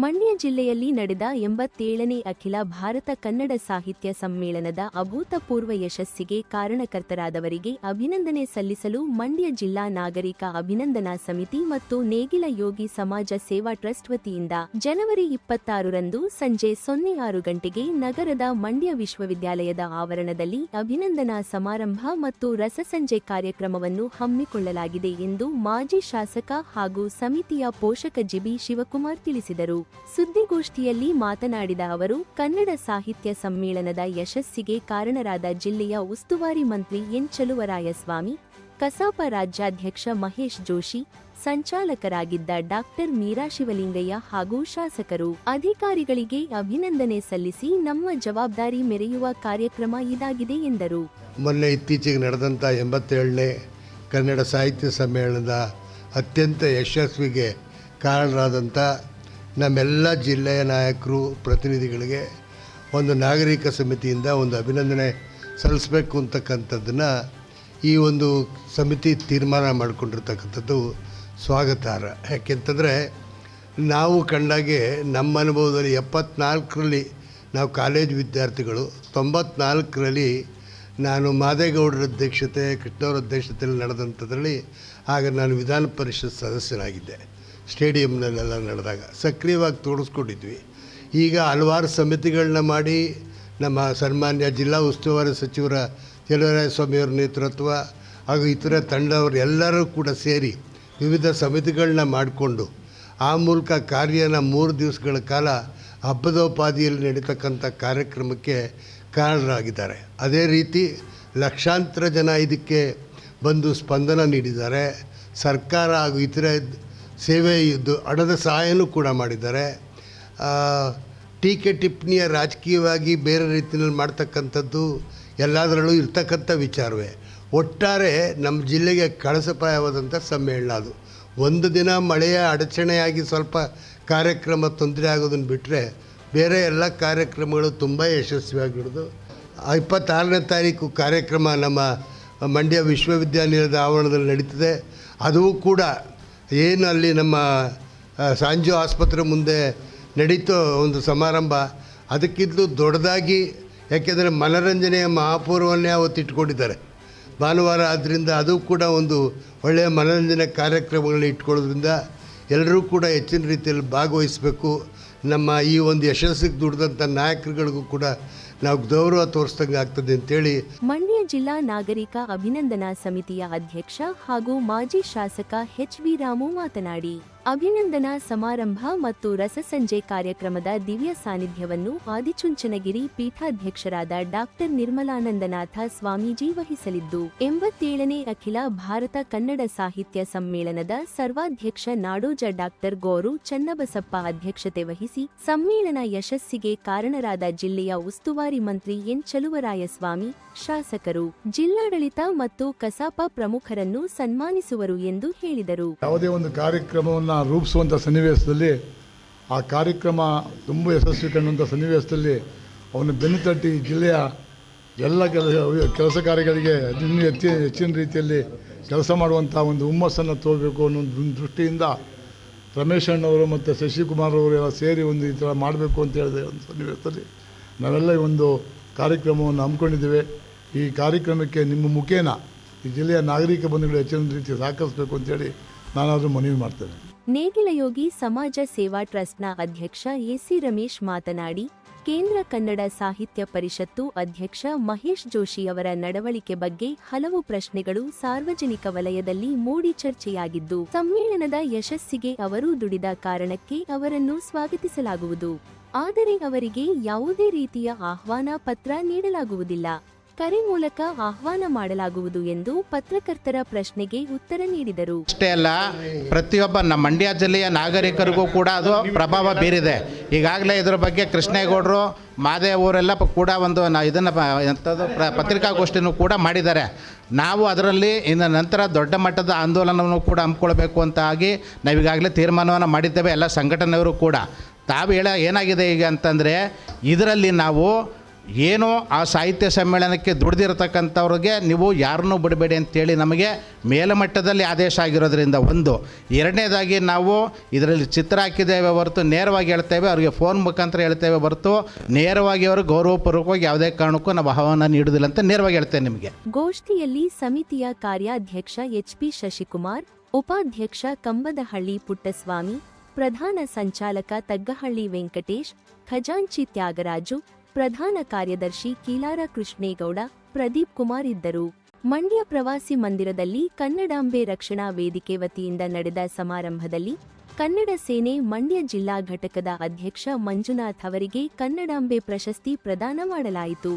ಮಂಡ್ಯ ಜಿಲ್ಲೆಯಲ್ಲಿ ನಡೆದ 87ನೇ ಅಖಿಲ ಭಾರತ ಕನ್ನಡ ಸಾಹಿತ್ಯ ಸಮ್ಮೇಳನದ ಅಭೂತಪೂರ್ವ ಯಶಸ್ಸಿಗೆ ಕಾರಣಕರ್ತರಾದವರಿಗೆ ಅಭಿನಂದನೆ ಸಲ್ಲಿಸಲು ಮಂಡ್ಯ ಜಿಲ್ಲಾ ನಾಗರಿಕ ಅಭಿನಂದನಾ ಸಮಿತಿ ಮತ್ತು ನೇಗಿಲ ಯೋಗಿ ಸಮಾಜ ಸೇವಾ ಟ್ರಸ್ಟ್ ವತಿಯಿಂದ ಜನವರಿ 26ರಂದು ಸಂಜೆ 06 ಗಂಟೆಗೆ ನಗರದ ಮಂಡ್ಯ ವಿಶ್ವವಿದ್ಯಾಲಯದ ಆವರಣದಲ್ಲಿ ಅಭಿನಂದನಾ ಸಮಾರಂಭ ಮತ್ತು ರಸಸಂಜೆ ಕಾರ್ಯಕ್ರಮವನ್ನು ಹಮ್ಮಿಕೊಳ್ಳಲಾಗಿದೆ ಎಂದು ಮಾಜಿ ಶಾಸಕ ಹಾಗೂ ಸಮಿತಿಯ ಪೋಷಕ ಜಿಬಿ ಶಿವಕುಮಾರ್ ತಿಳಿಸಿದರು. ಸುದ್ದಿಗೋಷ್ಠಿಯಲ್ಲಿ ಮಾತನಾಡಿದ ಅವರು, ಕನ್ನಡ ಸಾಹಿತ್ಯ ಸಮ್ಮೇಳನದ ಯಶಸ್ಸಿಗೆ ಕಾರಣರಾದ ಜಿಲ್ಲೆಯ ಉಸ್ತುವಾರಿ ಮಂತ್ರಿ ಎನ್ ಚಲುವರಾಯಸ್ವಾಮಿ, ಕಸಾಪ ರಾಜ್ಯಾಧ್ಯಕ್ಷ ಮಹೇಶ್ ಜೋಶಿ, ಸಂಚಾಲಕರಾಗಿದ್ದ ಡಾಕ್ಟರ್ ಮೀರಾ ಶಿವಲಿಂಗಯ್ಯ ಹಾಗೂ ಶಾಸಕರು, ಅಧಿಕಾರಿಗಳಿಗೆ ಅಭಿನಂದನೆ ಸಲ್ಲಿಸಿ ನಮ್ಮ ಜವಾಬ್ದಾರಿ ಮೆರೆಯುವ ಕಾರ್ಯಕ್ರಮ ಇದಾಗಿದೆ ಎಂದರು. ಮೊನ್ನೆ ಇತ್ತೀಚೆಗೆ ನಡೆದಂಥ 87ನೇ ಕನ್ನಡ ಸಾಹಿತ್ಯ ಸಮ್ಮೇಳನದ ಅತ್ಯಂತ ಯಶಸ್ವಿಗೆ ಕಾರಣರಾದಂಥ ನಮ್ಮೆಲ್ಲ ಜಿಲ್ಲೆಯ ನಾಯಕರು, ಪ್ರತಿನಿಧಿಗಳಿಗೆ ಒಂದು ನಾಗರಿಕ ಸಮಿತಿಯಿಂದ ಒಂದು ಅಭಿನಂದನೆ ಸಲ್ಲಿಸಬೇಕು ಅಂತಕ್ಕಂಥದ್ದನ್ನು ಈ ಒಂದು ಸಮಿತಿ ತೀರ್ಮಾನ ಮಾಡಿಕೊಂಡಿರ್ತಕ್ಕಂಥದ್ದು ಸ್ವಾಗತಾರ್ಹ. ಯಾಕೆಂತಂದರೆ ನಾವು ಕಂಡಾಗೆ ನಮ್ಮ ಅನುಭವದಲ್ಲಿ 74ರಲ್ಲಿ ನಾವು ಕಾಲೇಜು ವಿದ್ಯಾರ್ಥಿಗಳು, 94ರಲ್ಲಿ ನಾನು ಮಾದೇಗೌಡರ ಅಧ್ಯಕ್ಷತೆ, ಕೃಷ್ಣವರ ಅಧ್ಯಕ್ಷತೆಯಲ್ಲಿ ನಡೆದಂಥದ್ರಲ್ಲಿ ಆಗ ನಾನು ವಿಧಾನ ಪರಿಷತ್ ಸದಸ್ಯನಾಗಿದ್ದೆ. ಸ್ಟೇಡಿಯಂನಲ್ಲೆಲ್ಲ ನಡೆದಾಗ ಸಕ್ರಿಯವಾಗಿ ತೋಡಿಸ್ಕೊಂಡಿದ್ವಿ. ಈಗ ಹಲವಾರು ಸಮಿತಿಗಳನ್ನ ಮಾಡಿ ನಮ್ಮ ಸನ್ಮಾನ್ಯ ಜಿಲ್ಲಾ ಉಸ್ತುವಾರಿ ಸಚಿವರ ಚಲುವರಾಯಸ್ವಾಮಿಯವರ ನೇತೃತ್ವ ಹಾಗೂ ಇತರ ತಂಡವರು ಎಲ್ಲರೂ ಕೂಡ ಸೇರಿ ವಿವಿಧ ಸಮಿತಿಗಳನ್ನ ಮಾಡಿಕೊಂಡು ಆ ಮೂಲಕ ಕಾರ್ಯನ 3 ದಿವಸಗಳ ಕಾಲ ಹಬ್ಬದೋಪಾದಿಯಲ್ಲಿ ನಡೀತಕ್ಕಂಥ ಕಾರ್ಯಕ್ರಮಕ್ಕೆ ಕಾರಣರಾಗಿದ್ದಾರೆ. ಅದೇ ರೀತಿ ಲಕ್ಷಾಂತರ ಜನ ಇದಕ್ಕೆ ಬಂದು ಸ್ಪಂದನ ನೀಡಿದ್ದಾರೆ. ಸರ್ಕಾರ ಹಾಗೂ ಇತರ ಸೇವೆ ಇದ್ದು ಹಣದ ಸಹಾಯನೂ ಕೂಡ ಮಾಡಿದ್ದಾರೆ. ಟೀಕೆ ಟಿಪ್ಪಣಿಯ ರಾಜಕೀಯವಾಗಿ ಬೇರೆ ರೀತಿಯಲ್ಲಿ ಮಾಡ್ತಕ್ಕಂಥದ್ದು ಎಲ್ಲದರಲ್ಲೂ ಇರ್ತಕ್ಕಂಥ ವಿಚಾರವೇ. ಒಟ್ಟಾರೆ ನಮ್ಮ ಜಿಲ್ಲೆಗೆ ಕಳಸಪ್ರಾಯವಾದಂಥ ಸಮ್ಮೇಳನ ಅದು. ಒಂದು ದಿನ ಮಳೆಯ ಅಡಚಣೆಯಾಗಿ ಸ್ವಲ್ಪ ಕಾರ್ಯಕ್ರಮ ತೊಂದರೆ ಆಗೋದನ್ನು ಬಿಟ್ಟರೆ ಬೇರೆ ಎಲ್ಲ ಕಾರ್ಯಕ್ರಮಗಳು ತುಂಬ ಯಶಸ್ವಿಯಾಗಿರೋದು. 26ನೇ ತಾರೀಕು ಕಾರ್ಯಕ್ರಮ ನಮ್ಮ ಮಂಡ್ಯ ವಿಶ್ವವಿದ್ಯಾನಿಲಯದ ಆವರಣದಲ್ಲಿ ನಡೀತದೆ. ಅದು ಕೂಡ ಏನು ಅಲ್ಲಿ ನಮ್ಮ ಸಾಂಜು ಆಸ್ಪತ್ರೆ ಮುಂದೆ ನಡೀತೋ ಒಂದು ಸಮಾರಂಭ, ಅದಕ್ಕಿಂತಲೂ ದೊಡ್ಡದಾಗಿ, ಯಾಕೆಂದರೆ ಮನೋರಂಜನೆಯ ಮಹಾಪೂರ್ವನ್ನೇ ಅವತ್ತು ಇಟ್ಕೊಂಡಿದ್ದಾರೆ ಭಾನುವಾರ. ಆದ್ದರಿಂದ ಅದು ಕೂಡ ಒಂದು ಒಳ್ಳೆಯ ಮನೋರಂಜನೆ ಕಾರ್ಯಕ್ರಮಗಳನ್ನ ಇಟ್ಕೊಳ್ಳೋದ್ರಿಂದ ಎಲ್ಲರೂ ಕೂಡ ಹೆಚ್ಚಿನ ರೀತಿಯಲ್ಲಿ ಭಾಗವಹಿಸಬೇಕು. ನಮ್ಮ ಈ ಒಂದು ಯಶಸ್ಸಿಗೆ ದುಡಿದಂಥ ನಾಯಕರುಗಳಿಗೂ ಕೂಡ ನಾವು ಗೌರವ ತೋರಿಸ್ದಂಗೆ ಆಗ್ತದೆ ಅಂತೇಳಿ ಮಂಡ್ಯ ಜಿಲ್ಲಾ ನಾಗರಿಕ ಅಭಿನಂದನಾ ಸಮಿತಿಯ ಅಧ್ಯಕ್ಷ ಹಾಗೂ ಮಾಜಿ ಶಾಸಕ ಎಚ್.ವಿ. ರಾಮು ಮಾತನಾಡಿ, ಅಭಿನಂದನಾ ಸಮಾರಂಭ ಮತ್ತು ರಸಸಂಜೆ ಕಾರ್ಯಕ್ರಮದ ದಿವ್ಯ ಸಾನ್ನಿಧ್ಯವನ್ನು ಆದಿಚುಂಚನಗಿರಿ ಪೀಠಾಧ್ಯಕ್ಷರಾದ ಡಾಕ್ಟರ್ ನಿರ್ಮಲಾನಂದನಾಥ ಸ್ವಾಮೀಜಿ ವಹಿಸಲಿದ್ದು, 87ನೇ ಅಖಿಲ ಭಾರತ ಕನ್ನಡ ಸಾಹಿತ್ಯ ಸಮ್ಮೇಳನದ ಸರ್ವಾಧ್ಯಕ್ಷ ನಾಡೋಜ ಡಾಕ್ಟರ್ ಗೋರು ಚನ್ನಬಸಪ್ಪ ಅಧ್ಯಕ್ಷತೆ ವಹಿಸಿ ಸಮ್ಮೇಳನ ಯಶಸ್ಸಿಗೆ ಕಾರಣರಾದ ಜಿಲ್ಲೆಯ ಉಸ್ತುವಾರಿ ಮಂತ್ರಿ ಎನ್ ಚಲುವರಾಯಸ್ವಾಮಿ, ಶಾಸಕರು, ಜಿಲ್ಲಾಡಳಿತ ಮತ್ತು ಕಸಾಪ ಪ್ರಮುಖರನ್ನು ಸನ್ಮಾನಿಸುವರು ಎಂದು ಹೇಳಿದರು. ಯಾವುದೇ ಒಂದು ಕಾರ್ಯಕ್ರಮವನ್ನು ರೂಪಿಸುವಂಥ ಸನ್ನಿವೇಶದಲ್ಲಿ, ಆ ಕಾರ್ಯಕ್ರಮ ತುಂಬ ಯಶಸ್ವಿ ಕಂಡಂಥ ಸನ್ನಿವೇಶದಲ್ಲಿ ಅವನು ಬೆನ್ನು ತಟ್ಟಿ ಜಿಲ್ಲೆಯ ಎಲ್ಲ ಕೆಲಸ ಕಾರ್ಯಗಳಿಗೆ ಹೆಚ್ಚಿನ ರೀತಿಯಲ್ಲಿ ಕೆಲಸ ಮಾಡುವಂಥ ಒಂದು ಹುಮ್ಮಸ್ಸನ್ನು ತೋರಬೇಕು ಅನ್ನೋ ಒಂದು ದೃಷ್ಟಿಯಿಂದ ರಮೇಶ್ ಅಣ್ಣವರು ಮತ್ತು ಶಶಿಕುಮಾರ್ ಅವರು ಎಲ್ಲ ಸೇರಿ ಒಂದು ಈ ಥರ ಮಾಡಬೇಕು ಅಂತ ಹೇಳಿದೆ. ಒಂದು ಸನ್ನಿವೇಶದಲ್ಲಿ ನಾವೆಲ್ಲ ಈ ಒಂದು ಕಾರ್ಯಕ್ರಮವನ್ನು ಹಮ್ಮಿಕೊಂಡಿದ್ದೇವೆ. ಈ ಕಾರ್ಯಕ್ರಮಕ್ಕೆ ನಿಮ್ಮ ಮುಖೇನ ಈ ಜಿಲ್ಲೆಯ ನಾಗರಿಕ ಬಂಧುಗಳು ಹೆಚ್ಚಿನ ರೀತಿ ಸಹಕರಿಸಬೇಕು ಅಂತೇಳಿ ನಾನಾದರೂ ಮನವಿ ಮಾಡ್ತೇನೆ. ನೇಗಿಲ ಯೋಗಿ ಸಮಾಜ ಸೇವಾ ಟ್ರಸ್ಟ್ನ ಅಧ್ಯಕ್ಷ ಎಸಿ ರಮೇಶ್ ಮಾತನಾಡಿ, ಕೇಂದ್ರ ಕನ್ನಡ ಸಾಹಿತ್ಯ ಪರಿಷತ್ತು ಅಧ್ಯಕ್ಷ ಮಹೇಶ್ ಜೋಶಿ ಅವರ ನಡವಳಿಕೆ ಬಗ್ಗೆ ಹಲವು ಪ್ರಶ್ನೆಗಳು ಸಾರ್ವಜನಿಕ ವಲಯದಲ್ಲಿ ಮೂಡಿ ಚರ್ಚೆಯಾಗಿದ್ದು, ಸಮ್ಮೇಳನದ ಯಶಸ್ಸಿಗೆ ಅವರು ದುಡಿದ ಕಾರಣಕ್ಕೆ ಅವರನ್ನು ಸ್ವಾಗತಿಸಲಾಗುವುದು. ಆದರೆ ಅವರಿಗೆ ಯಾವುದೇ ರೀತಿಯ ಆಹ್ವಾನ ಪತ್ರ ನೀಡಲಾಗುವುದಿಲ್ಲ, ಕರೆ ಮೂಲಕ ಆಹ್ವಾನ ಮಾಡಲಾಗುವುದು ಎಂದು ಪತ್ರಕರ್ತರ ಪ್ರಶ್ನೆಗೆ ಉತ್ತರ ನೀಡಿದರು. ಅಷ್ಟೇ ಅಲ್ಲ, ಪ್ರತಿಯೊಬ್ಬ ನಮ್ಮ ಮಂಡ್ಯ ಜಿಲ್ಲೆಯ ನಾಗರಿಕರಿಗೂ ಕೂಡ ಅದು ಪ್ರಭಾವ ಬೀರಿದೆ. ಈಗಾಗಲೇ ಇದರ ಬಗ್ಗೆ ಕೃಷ್ಣೇಗೌಡರು, ಮಾದೇವರೆಲ್ಲ ಕೂಡ ಒಂದು ಇದನ್ನು ಪತ್ರಿಕಾಗೋಷ್ಠಿನೂ ಕೂಡ ಮಾಡಿದ್ದಾರೆ. ನಾವು ಅದರಲ್ಲಿ ಇನ್ನು ನಂತರ ದೊಡ್ಡ ಮಟ್ಟದ ಆಂದೋಲನವನ್ನು ಕೂಡ ಹಮ್ಮಿಕೊಳ್ಬೇಕು ಅಂತ ಆಗಿ ನಾವೀಗಾಗಲೇ ತೀರ್ಮಾನವನ್ನು ಮಾಡಿದ್ದೇವೆ. ಎಲ್ಲ ಸಂಘಟನೆಯವರು ಕೂಡ ತಾವು ಏನಾಗಿದೆ ಈಗ ಅಂತಂದರೆ, ಇದರಲ್ಲಿ ನಾವು ಏನು ಆ ಸಾಹಿತ್ಯ ಸಮ್ಮೇಳನಕ್ಕೆ ದುಡಿದಿರತಕ್ಕಂಥವ್ರಿಗೆ ನೀವು ಯಾರನ್ನೂ ಬಿಡಬೇಡಿ ಅಂತೇಳಿ ನಮಗೆ ಮೇಲ್ಮಟ್ಟದಲ್ಲಿ ಆದೇಶ ಆಗಿರೋದ್ರಿಂದ ಒಂದು. ಎರಡನೇದಾಗಿ ನಾವು ಇದರಲ್ಲಿ ಚಿತ್ರ ಹಾಕಿದ್ದೇವೆ ಹೊರತು ನೇರವಾಗಿ ಹೇಳ್ತೇವೆ, ಅವರಿಗೆ ಫೋನ್ ಮುಖಾಂತರ ಹೇಳ್ತೇವೆ ಹೊರತು ನೇರವಾಗಿ ಅವರು ಗೌರವಪೂರ್ವಕವಾಗಿ ಯಾವುದೇ ಕಾರಣಕ್ಕೂ ನಾವು ಆಹ್ವಾನ ನೀಡುವುದಿಲ್ಲ ಅಂತ ನೇರವಾಗಿ ಹೇಳ್ತೇವೆ ನಿಮಗೆ. ಗೋಷ್ಠಿಯಲ್ಲಿ ಸಮಿತಿಯ ಕಾರ್ಯಾಧ್ಯಕ್ಷ ಎಚ್ಪಿ ಶಶಿಕುಮಾರ್, ಉಪಾಧ್ಯಕ್ಷ ಕಂಬದಹಳ್ಳಿ ಪುಟ್ಟಸ್ವಾಮಿ, ಪ್ರಧಾನ ಸಂಚಾಲಕ ತಗ್ಗಹಳ್ಳಿ ವೆಂಕಟೇಶ್, ಖಜಾಂಚಿ ತ್ಯಾಗರಾಜು, ಪ್ರಧಾನ ಕಾರ್ಯದರ್ಶಿ ಕೀಲಾರ ಕೃಷ್ಣೇಗೌಡ, ಪ್ರದೀಪ್ ಕುಮಾರ್ ಇದ್ದರು. ಮಂಡ್ಯ ಪ್ರವಾಸಿ ಮಂದಿರದಲ್ಲಿ ಕನ್ನಡಾಂಬೆ ರಕ್ಷಣಾ ವೇದಿಕೆ ವತಿಯಿಂದ ನಡೆದ ಸಮಾರಂಭದಲ್ಲಿ ಕನ್ನಡ ಸೇನೆ ಮಂಡ್ಯ ಜಿಲ್ಲಾ ಘಟಕದ ಅಧ್ಯಕ್ಷ ಮಂಜುನಾಥ್ ಅವರಿಗೆ ಕನ್ನಡಾಂಬೆ ಪ್ರಶಸ್ತಿ ಪ್ರದಾನ ಮಾಡಲಾಯಿತು.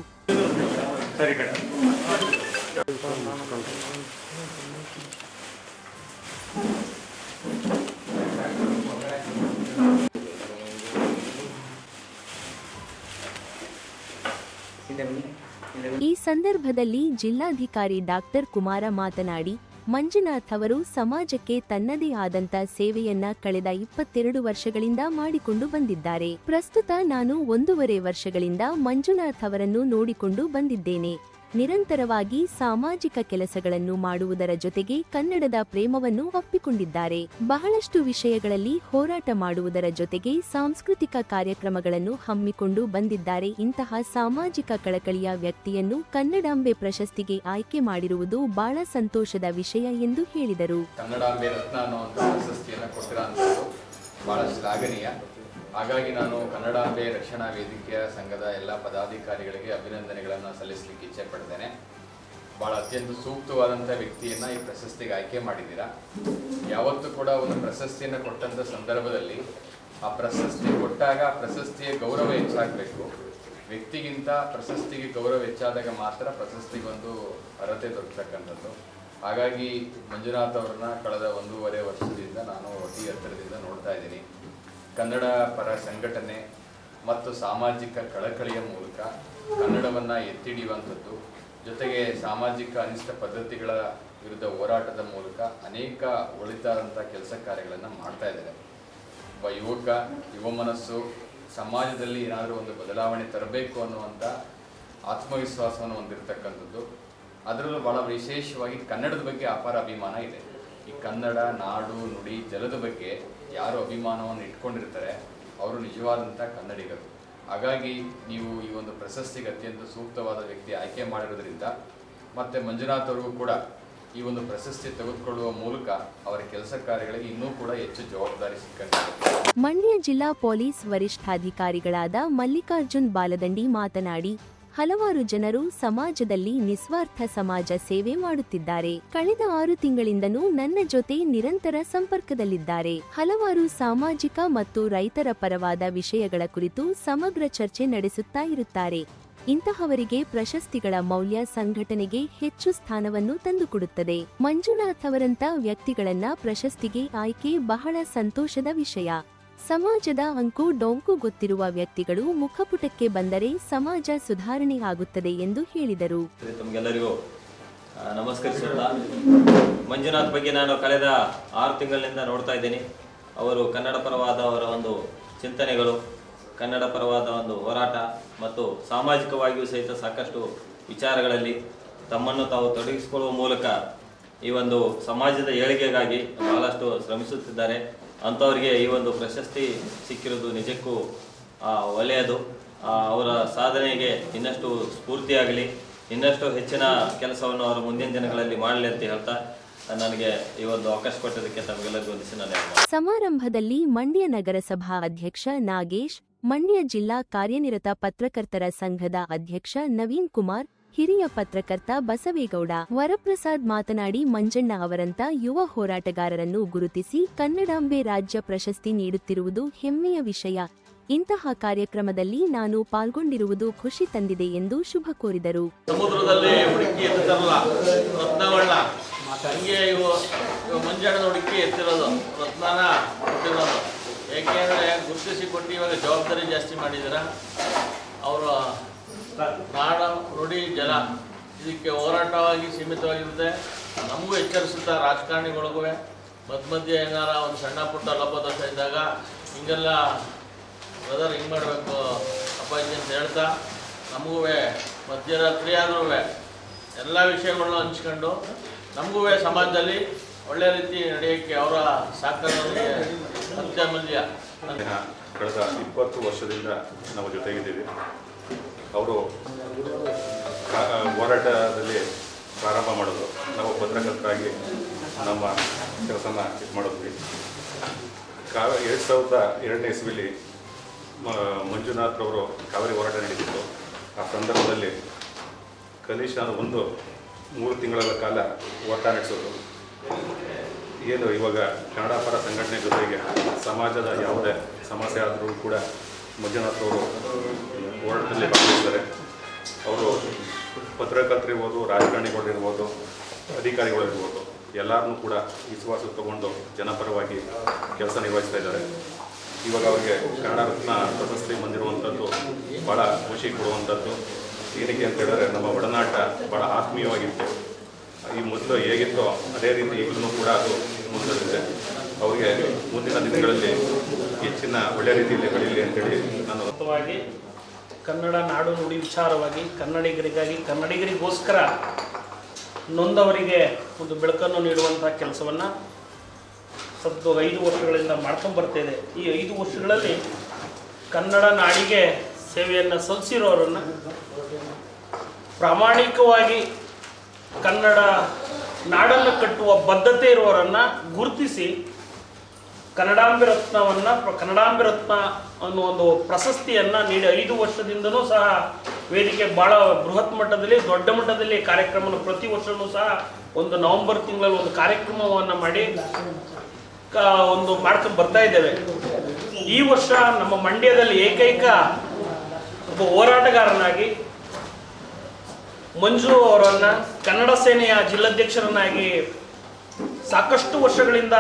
ಈ ಸಂದರ್ಭದಲ್ಲಿ ಜಿಲ್ಲಾಧಿಕಾರಿ ಡಾಕ್ಟರ್ ಕುಮಾರ ಮಾತನಾಡಿ, ಮಂಜುನಾಥ್ ಅವರು ಸಮಾಜಕ್ಕೆ ತನ್ನದೇ ಆದಂತ ಸೇವೆಯನ್ನ ಕಳೆದ 22 ವರ್ಷಗಳಿಂದ ಮಾಡಿಕೊಂಡು ಬಂದಿದ್ದಾರೆ. ಪ್ರಸ್ತುತ ನಾನು 1.5 ವರ್ಷಗಳಿಂದ ಮಂಜುನಾಥ್ ಅವರನ್ನು ನೋಡಿಕೊಂಡು ಬಂದಿದ್ದೇನೆ. ನಿರಂತರವಾಗಿ ಸಾಮಾಜಿಕ ಕೆಲಸಗಳನ್ನು ಮಾಡುವುದರ ಜೊತೆಗೆ ಕನ್ನಡದ ಪ್ರೇಮವನ್ನು ಒಪ್ಪಿಕೊಂಡಿದ್ದಾರೆ. ಬಹಳಷ್ಟು ವಿಷಯಗಳಲ್ಲಿ ಹೋರಾಟ ಮಾಡುವುದರ ಜೊತೆಗೆ ಸಾಂಸ್ಕೃತಿಕ ಕಾರ್ಯಕ್ರಮಗಳನ್ನು ಹಮ್ಮಿಕೊಂಡು ಬಂದಿದ್ದಾರೆ. ಇಂತಹ ಸಾಮಾಜಿಕ ಕಳಕಳಿಯ ವ್ಯಕ್ತಿಯನ್ನು ಕನ್ನಡಾಂಬೆ ಪ್ರಶಸ್ತಿಗೆ ಆಯ್ಕೆ ಮಾಡಿರುವುದು ಬಹಳ ಸಂತೋಷದ ವಿಷಯ ಎಂದು ಹೇಳಿದರು. ಕನ್ನಡಾಂಬೆ ರತ್ನ ಅನ್ನುವಂಥ ಪ್ರಶಸ್ತಿಯನ್ನು ಕೊಟ್ಟಿರೋಂಥದ್ದು ಬಹಳ ಶ್ಲಾಘನೀಯ. ಹಾಗಾಗಿ ನಾನು ಕನ್ನಡಾಂಬೆ ರಕ್ಷಣಾ ವೇದಿಕೆಯ ಸಂಘದ ಎಲ್ಲ ಪದಾಧಿಕಾರಿಗಳಿಗೆ ಅಭಿನಂದನೆಗಳನ್ನು ಸಲ್ಲಿಸಲಿಕ್ಕೆ ಇಚ್ಛೆ ಪಡ್ತೇನೆ. ಭಾಳ ಅತ್ಯಂತ ಸೂಕ್ತವಾದಂಥ ವ್ಯಕ್ತಿಯನ್ನು ಈ ಪ್ರಶಸ್ತಿಗೆ ಆಯ್ಕೆ ಮಾಡಿದ್ದೀರಾ. ಯಾವತ್ತೂ ಕೂಡ ಒಂದು ಪ್ರಶಸ್ತಿಯನ್ನು ಕೊಟ್ಟಂಥ ಸಂದರ್ಭದಲ್ಲಿ ಆ ಪ್ರಶಸ್ತಿ ಕೊಟ್ಟಾಗ ಪ್ರಶಸ್ತಿಯ ಗೌರವ ಹೆಚ್ಚಾಗಬೇಕು. ವ್ಯಕ್ತಿಗಿಂತ ಪ್ರಶಸ್ತಿಗೆ ಗೌರವ ಹೆಚ್ಚಾದಾಗ ಮಾತ್ರ ಪ್ರಶಸ್ತಿಗೊಂದು ಅರ್ಹತೆ ದೊರಕತಕ್ಕಂಥದ್ದು. ಹಾಗಾಗಿ ಮಂಜುನಾಥ್ ಅವರನ್ನ ಕಳೆದ 1.5 ವರ್ಷದಿಂದ ನಾನು ಅತಿ ಹತ್ತಿರದಿಂದ ನೋಡ್ತಾ ಇದ್ದೀನಿ. ಕನ್ನಡ ಪರ ಸಂಘಟನೆ ಮತ್ತು ಸಾಮಾಜಿಕ ಕಳಕಳಿಯ ಮೂಲಕ ಕನ್ನಡವನ್ನು ಎತ್ತಿಡಿಯುವಂಥದ್ದು, ಜೊತೆಗೆ ಸಾಮಾಜಿಕ ಅನಿಷ್ಟ ಪದ್ಧತಿಗಳ ವಿರುದ್ಧ ಹೋರಾಟದ ಮೂಲಕ ಅನೇಕ ಒಳಿತಾದಂಥ ಕೆಲಸ ಕಾರ್ಯಗಳನ್ನು ಮಾಡ್ತಾ ಇದ್ದಾರೆ. ಒಬ್ಬ ಯುವ ಮನಸ್ಸು ಸಮಾಜದಲ್ಲಿ ಏನಾದರೂ ಒಂದು ಬದಲಾವಣೆ ತರಬೇಕು ಅನ್ನುವಂಥ ಆತ್ಮವಿಶ್ವಾಸವನ್ನು ಹೊಂದಿರತಕ್ಕಂಥದ್ದು. ಅದರಲ್ಲೂ ಭಾಳ ವಿಶೇಷವಾಗಿ ಕನ್ನಡದ ಬಗ್ಗೆ ಅಪಾರ ಅಭಿಮಾನ ಇದೆ. ಈ ಕನ್ನಡ ನಾಡು ನುಡಿ ಜಲದ ಬಗ್ಗೆ ಯಾರು ಅಭಿಮಾನವನ್ನು ಇಟ್ಕೊಂಡಿರ್ತಾರೆ ಅವರು ನಿಜವಾದಂಥ ಕನ್ನಡಿಗರು. ಹಾಗಾಗಿ ನೀವು ಈ ಒಂದು ಪ್ರಶಸ್ತಿಗೆ ಅತ್ಯಂತ ಸೂಕ್ತವಾದ ವ್ಯಕ್ತಿ ಆಯ್ಕೆ ಮಾಡಿರೋದ್ರಿಂದ ಮತ್ತು ಮಂಜುನಾಥ್ ಅವರಿಗೂ ಕೂಡ ಈ ಒಂದು ಪ್ರಶಸ್ತಿ ತೆಗೆದುಕೊಳ್ಳುವ ಮೂಲಕ ಅವರ ಕೆಲಸ ಕಾರ್ಯಗಳಿಗೆ ಇನ್ನೂ ಕೂಡ ಹೆಚ್ಚು ಜವಾಬ್ದಾರಿ ಸಿಕ್ಕಂತೆ. ಮಂಡ್ಯ ಜಿಲ್ಲಾ ಪೊಲೀಸ್ ವರಿಷ್ಠಾಧಿಕಾರಿಗಳಾದ ಮಲ್ಲಿಕಾರ್ಜುನ್ ಬಾಲದಂಡಿ ಮಾತನಾಡಿ, ಹಲವಾರು ಜನರು ಸಮಾಜದಲ್ಲಿ ನಿಸ್ವಾರ್ಥ ಸಮಾಜ ಸೇವೆ ಮಾಡುತ್ತಿದ್ದಾರೆ. ಕಳೆದ 6 ತಿಂಗಳಿಂದನೂ ನನ್ನ ಜೊತೆ ನಿರಂತರ ಸಂಪರ್ಕದಲ್ಲಿದ್ದಾರೆ. ಹಲವಾರು ಸಾಮಾಜಿಕ ಮತ್ತು ರೈತರ ಪರವಾದ ವಿಷಯಗಳ ಕುರಿತು ಸಮಗ್ರ ಚರ್ಚೆ ನಡೆಸುತ್ತಾ ಇರುತ್ತಾರೆ. ಇಂತಹವರಿಗೆ ಪ್ರಶಸ್ತಿಗಳ ಮೌಲ್ಯ ಸಂಘಟನೆಗೆ ಹೆಚ್ಚು ಸ್ಥಾನವನ್ನು ತಂದುಕೊಡುತ್ತದೆ. ಮಂಜುನಾಥ್ ಅವರಂತ ವ್ಯಕ್ತಿಗಳನ್ನ ಪ್ರಶಸ್ತಿಗೆ ಆಯ್ಕೆ ಬಹಳ ಸಂತೋಷದ ವಿಷಯ. ಸಮಾಜದ ಅಂಕು ಡೊಂಕು ಗೊತ್ತಿರುವ ವ್ಯಕ್ತಿಗಳು ಮುಖಪುಟಕ್ಕೆ ಬಂದರೆ ಸಮಾಜ ಸುಧಾರಣೆ ಆಗುತ್ತದೆ ಎಂದು ಹೇಳಿದರು. ತಮಗೆಲ್ಲರಿಗೂ ನಮಸ್ಕರಿಸುತ್ತಾ, ಮಂಜುನಾಥ್ ಬಗ್ಗೆ ನಾನು ಕಳೆದ 6 ತಿಂಗಳಿನಿಂದ ನೋಡ್ತಾ ಇದ್ದೀನಿ. ಅವರು ಕನ್ನಡ ಪರವಾದ ಅವರ ಒಂದು ಚಿಂತನೆಗಳು, ಕನ್ನಡ ಪರವಾದ ಒಂದು ಹೋರಾಟ ಮತ್ತು ಸಾಮಾಜಿಕವಾಗಿಯೂ ಸಹಿತ ಸಾಕಷ್ಟು ವಿಚಾರಗಳಲ್ಲಿ ತಮ್ಮನ್ನು ತಾವು ತೊಡಗಿಸಿಕೊಳ್ಳುವ ಮೂಲಕ ಈ ಒಂದು ಸಮಾಜದ ಏಳಿಗೆಗಾಗಿ ಬಹಳಷ್ಟು ಶ್ರಮಿಸುತ್ತಿದ್ದಾರೆ. ಅಂಥವರಿಗೆ ಈ ಒಂದು ಪ್ರಶಸ್ತಿ ಸಿಕ್ಕಿರೋದು ನಿಜಕ್ಕೂ ಒಳ್ಳೆಯದು. ಅವರ ಸಾಧನೆಗೆ ಇನ್ನಷ್ಟು ಸ್ಫೂರ್ತಿಯಾಗಲಿ, ಇನ್ನಷ್ಟು ಹೆಚ್ಚಿನ ಕೆಲಸವನ್ನು ಅವರು ಮುಂದಿನ ದಿನಗಳಲ್ಲಿ ಮಾಡಲಿ ಅಂತ ಹೇಳ್ತಾ ನನಗೆ ಈ ಒಂದು ಅವಕಾಶ ಕೊಟ್ಟದಕ್ಕೆ ತಮಗೆಲ್ಲರಿಗೂ ವಂದಿಸಿ. ಸಮಾರಂಭದಲ್ಲಿ ಮಂಡ್ಯ ನಗರಸಭಾ ಅಧ್ಯಕ್ಷ ನಾಗೇಶ್, ಮಂಡ್ಯ ಜಿಲ್ಲಾ ಕಾರ್ಯನಿರತ ಪತ್ರಕರ್ತರ ಸಂಘದ ಅಧ್ಯಕ್ಷ ನವೀನ್ ಕುಮಾರ್, ಹಿರಿಯ ಪತ್ರಕರ್ತ ಬಸವೇಗೌಡ, ವರಪ್ರಸಾದ್ ಮಾತನಾಡಿ, ಮಂಜಣ್ಣ ಅವರಂತ ಯುವ ಹೋರಾಟಗಾರರನ್ನು ಗುರುತಿಸಿ ಕನ್ನಡಾಂಬೆ ರಾಜ್ಯ ಪ್ರಶಸ್ತಿ ನೀಡುತ್ತಿರುವುದು ಹೆಮ್ಮೆಯ ವಿಷಯ. ಇಂತಹ ಕಾರ್ಯಕ್ರಮದಲ್ಲಿ ನಾನು ಪಾಲ್ಗೊಂಡಿರುವುದು ಖುಷಿ ತಂದಿದೆ ಎಂದು ಶುಭ ಕೋರಿದರು. ಸಮುದ್ರದಲ್ಲಿ ಹುಡುಕಿ ಎತ್ತುತ್ತಾರಲ್ಲ ರತ್ನವಳ್ಳ, ಹಂಗೆ ಮಂಜಣ್ಣನ ಹುಡುಕಿ ಎತ್ತಿರೋದು, ರತ್ನನ ಕೊಟ್ಟಿರೋದು. ಏಕೆಂದರೆ ಗುರುತಿಸಿ ಕೊಟ್ಟು ಇವಾಗ ಜವಾಬ್ದಾರಿ ಜಾಸ್ತಿ ಮಾಡಿದ್ದೀರ. ಅವರು ನಾಡ ನುಡಿ ಜಲ ಇದಕ್ಕೆ ಹೋರಾಟವಾಗಿ ಸೀಮಿತವಾಗಿರುತ್ತೆ. ನಮಗೂ ಎಚ್ಚರಿಸುತ್ತಾ ರಾಜಕಾರಣಿಗಳಿಗೂ ಮಧ್ಯೆ ಏನಾರ ಒಂದು ಸಣ್ಣ ಪುಟ್ಟ ಲೋಪದೋಷ ಇದ್ದಾಗ ಹಿಂಗೆಲ್ಲ ಬ್ರದರ್ ಹಿಂಗೆ ಮಾಡಬೇಕು ಅಪ್ಪಾಜಿ ಅಂತ ಹೇಳ್ತಾ ನಮಗೂ ಮಧ್ಯರಾತ್ರಿ ಆದ್ರೂ ಎಲ್ಲ ವಿಷಯಗಳನ್ನ ಹಂಚ್ಕೊಂಡು ನಮಗೂ ಸಮಾಜದಲ್ಲಿ ಒಳ್ಳೆ ರೀತಿ ನಡೆಯೋಕ್ಕೆ ಅವರ ಸಹಕಾರಕ್ಕೆ ಅತ್ಯಮೂಲ್ಯ. ಕಳೆದ 20 ವರ್ಷದಿಂದ ನಾವು ಜೊತೆಗಿದ್ದೀವಿ. ಅವರು ಹೋರಾಟದಲ್ಲಿ ಪ್ರಾರಂಭ ಮಾಡೋದು, ನಾವು ಪತ್ರಕರ್ತರಾಗಿ ನಮ್ಮ ಕೆಲಸನ ಇದು ಮಾಡಿದ್ವಿ. 2002ನೇ ಇಸ್ವಿಲಿ ಮಂಜುನಾಥ್ ಅವರು ಕಾವೇರಿ ಹೋರಾಟ ನಡೆದಿತ್ತು. ಆ ಸಂದರ್ಭದಲ್ಲಿ ಕನಿಷ್ಠ 3 ತಿಂಗಳ ಕಾಲ ಹೋರಾಟ ನಡೆಸೋದು. ಏನು ಇವಾಗ ಕನ್ನಡ ಪರ ಸಂಘಟನೆ ಜೊತೆಗೆ ಸಮಾಜದ ಯಾವುದೇ ಸಮಸ್ಯೆ ಆದರೂ ಕೂಡ ಮಂಜುನಾಥ್ ಅವರು ಹೋರಾಟದಲ್ಲಿ ಭಾಗವಹಿಸ್ತಾರೆ. ಅವರು ಪತ್ರಕರ್ತರಿರ್ಬೋದು, ರಾಜಕಾರಣಿಗಳಿರ್ಬೋದು, ಅಧಿಕಾರಿಗಳಿರ್ಬೋದು, ಎಲ್ಲರನ್ನೂ ಕೂಡ ವಿಶ್ವಾಸ ತಗೊಂಡು ಜನಪರವಾಗಿ ಕೆಲಸ ನಿರ್ವಹಿಸ್ತಾ ಇದ್ದಾರೆ. ಇವಾಗ ಅವರಿಗೆ ಕನ್ನಡ ರತ್ನ ಪ್ರಶಸ್ತಿ ಬಂದಿರುವಂಥದ್ದು ಭಾಳ ಖುಷಿ ಕೊಡುವಂಥದ್ದು. ಏನಕ್ಕೆ ಅಂತ ಹೇಳಿದ್ರೆ ನಮ್ಮ ಒಡನಾಟ ಭಾಳ ಆತ್ಮೀಯವಾಗಿತ್ತು. ಈ ಮೊದಲು ಹೇಗಿತ್ತೋ ಅದೇ ರೀತಿ ಈಗಲೂ ಕೂಡ ಅದು ಮುಂದುವರಿದಿದೆ. ಅವರಿಗೆ ಮುಂದಿನ ದಿನಗಳಲ್ಲಿ ಹೆಚ್ಚಿನ ಒಳ್ಳೆಯ ರೀತಿಯಲ್ಲಿ ಬೆಳೀಲಿ ಅಂತೇಳಿ ನಾನು ಕನ್ನಡ ನಾಡು ನುಡಿ ವಿಚಾರವಾಗಿ ಕನ್ನಡಿಗರಿಗಾಗಿ ಕನ್ನಡಿಗರಿಗೋಸ್ಕರ ನೊಂದವರಿಗೆ ಒಂದು ಬೆಳಕನ್ನು ನೀಡುವಂಥ ಕೆಲಸವನ್ನು 5 ವರ್ಷಗಳಿಂದ ಮಾಡ್ಕೊಂಡ್ಬರ್ತಾಯಿದೆ. ಈ 5 ವರ್ಷಗಳಲ್ಲಿ ಕನ್ನಡ ನಾಡಿಗೆ ಸೇವೆಯನ್ನು ಸಲ್ಲಿಸಿರೋರನ್ನು, ಪ್ರಾಮಾಣಿಕವಾಗಿ ಕನ್ನಡ ನಾಡನ್ನು ಕಟ್ಟುವ ಬದ್ಧತೆ ಇರುವವರನ್ನು ಗುರುತಿಸಿ ಕನ್ನಡಾಂಬೆ ರತ್ನ ಅನ್ನೋ ಒಂದು ಪ್ರಶಸ್ತಿಯನ್ನು ನೀಡಿ 5 ವರ್ಷದಿಂದನೂ ಸಹ ವೇದಿಕೆ ಭಾಳ ಬೃಹತ್ ಮಟ್ಟದಲ್ಲಿ, ದೊಡ್ಡ ಮಟ್ಟದಲ್ಲಿ ಕಾರ್ಯಕ್ರಮವನ್ನು ಪ್ರತಿ ವರ್ಷವೂ ಸಹ ಒಂದು ನವೆಂಬರ್ ತಿಂಗಳಲ್ಲಿ ಒಂದು ಕಾರ್ಯಕ್ರಮವನ್ನು ಮಾಡಿ ಮಾಡ್ಕೊಂಡು ಬರ್ತಾ ಇದ್ದೇವೆ. ಈ ವರ್ಷ ನಮ್ಮ ಮಂಡ್ಯದಲ್ಲಿ ಏಕೈಕ ಒಬ್ಬ ಹೋರಾಟಗಾರನಾಗಿ ಮಂಜು ಅವರನ್ನು ಕನ್ನಡ ಸೇನೆಯ ಜಿಲ್ಲಾಧ್ಯಕ್ಷರನ್ನಾಗಿ ಸಾಕಷ್ಟು ವರ್ಷಗಳಿಂದ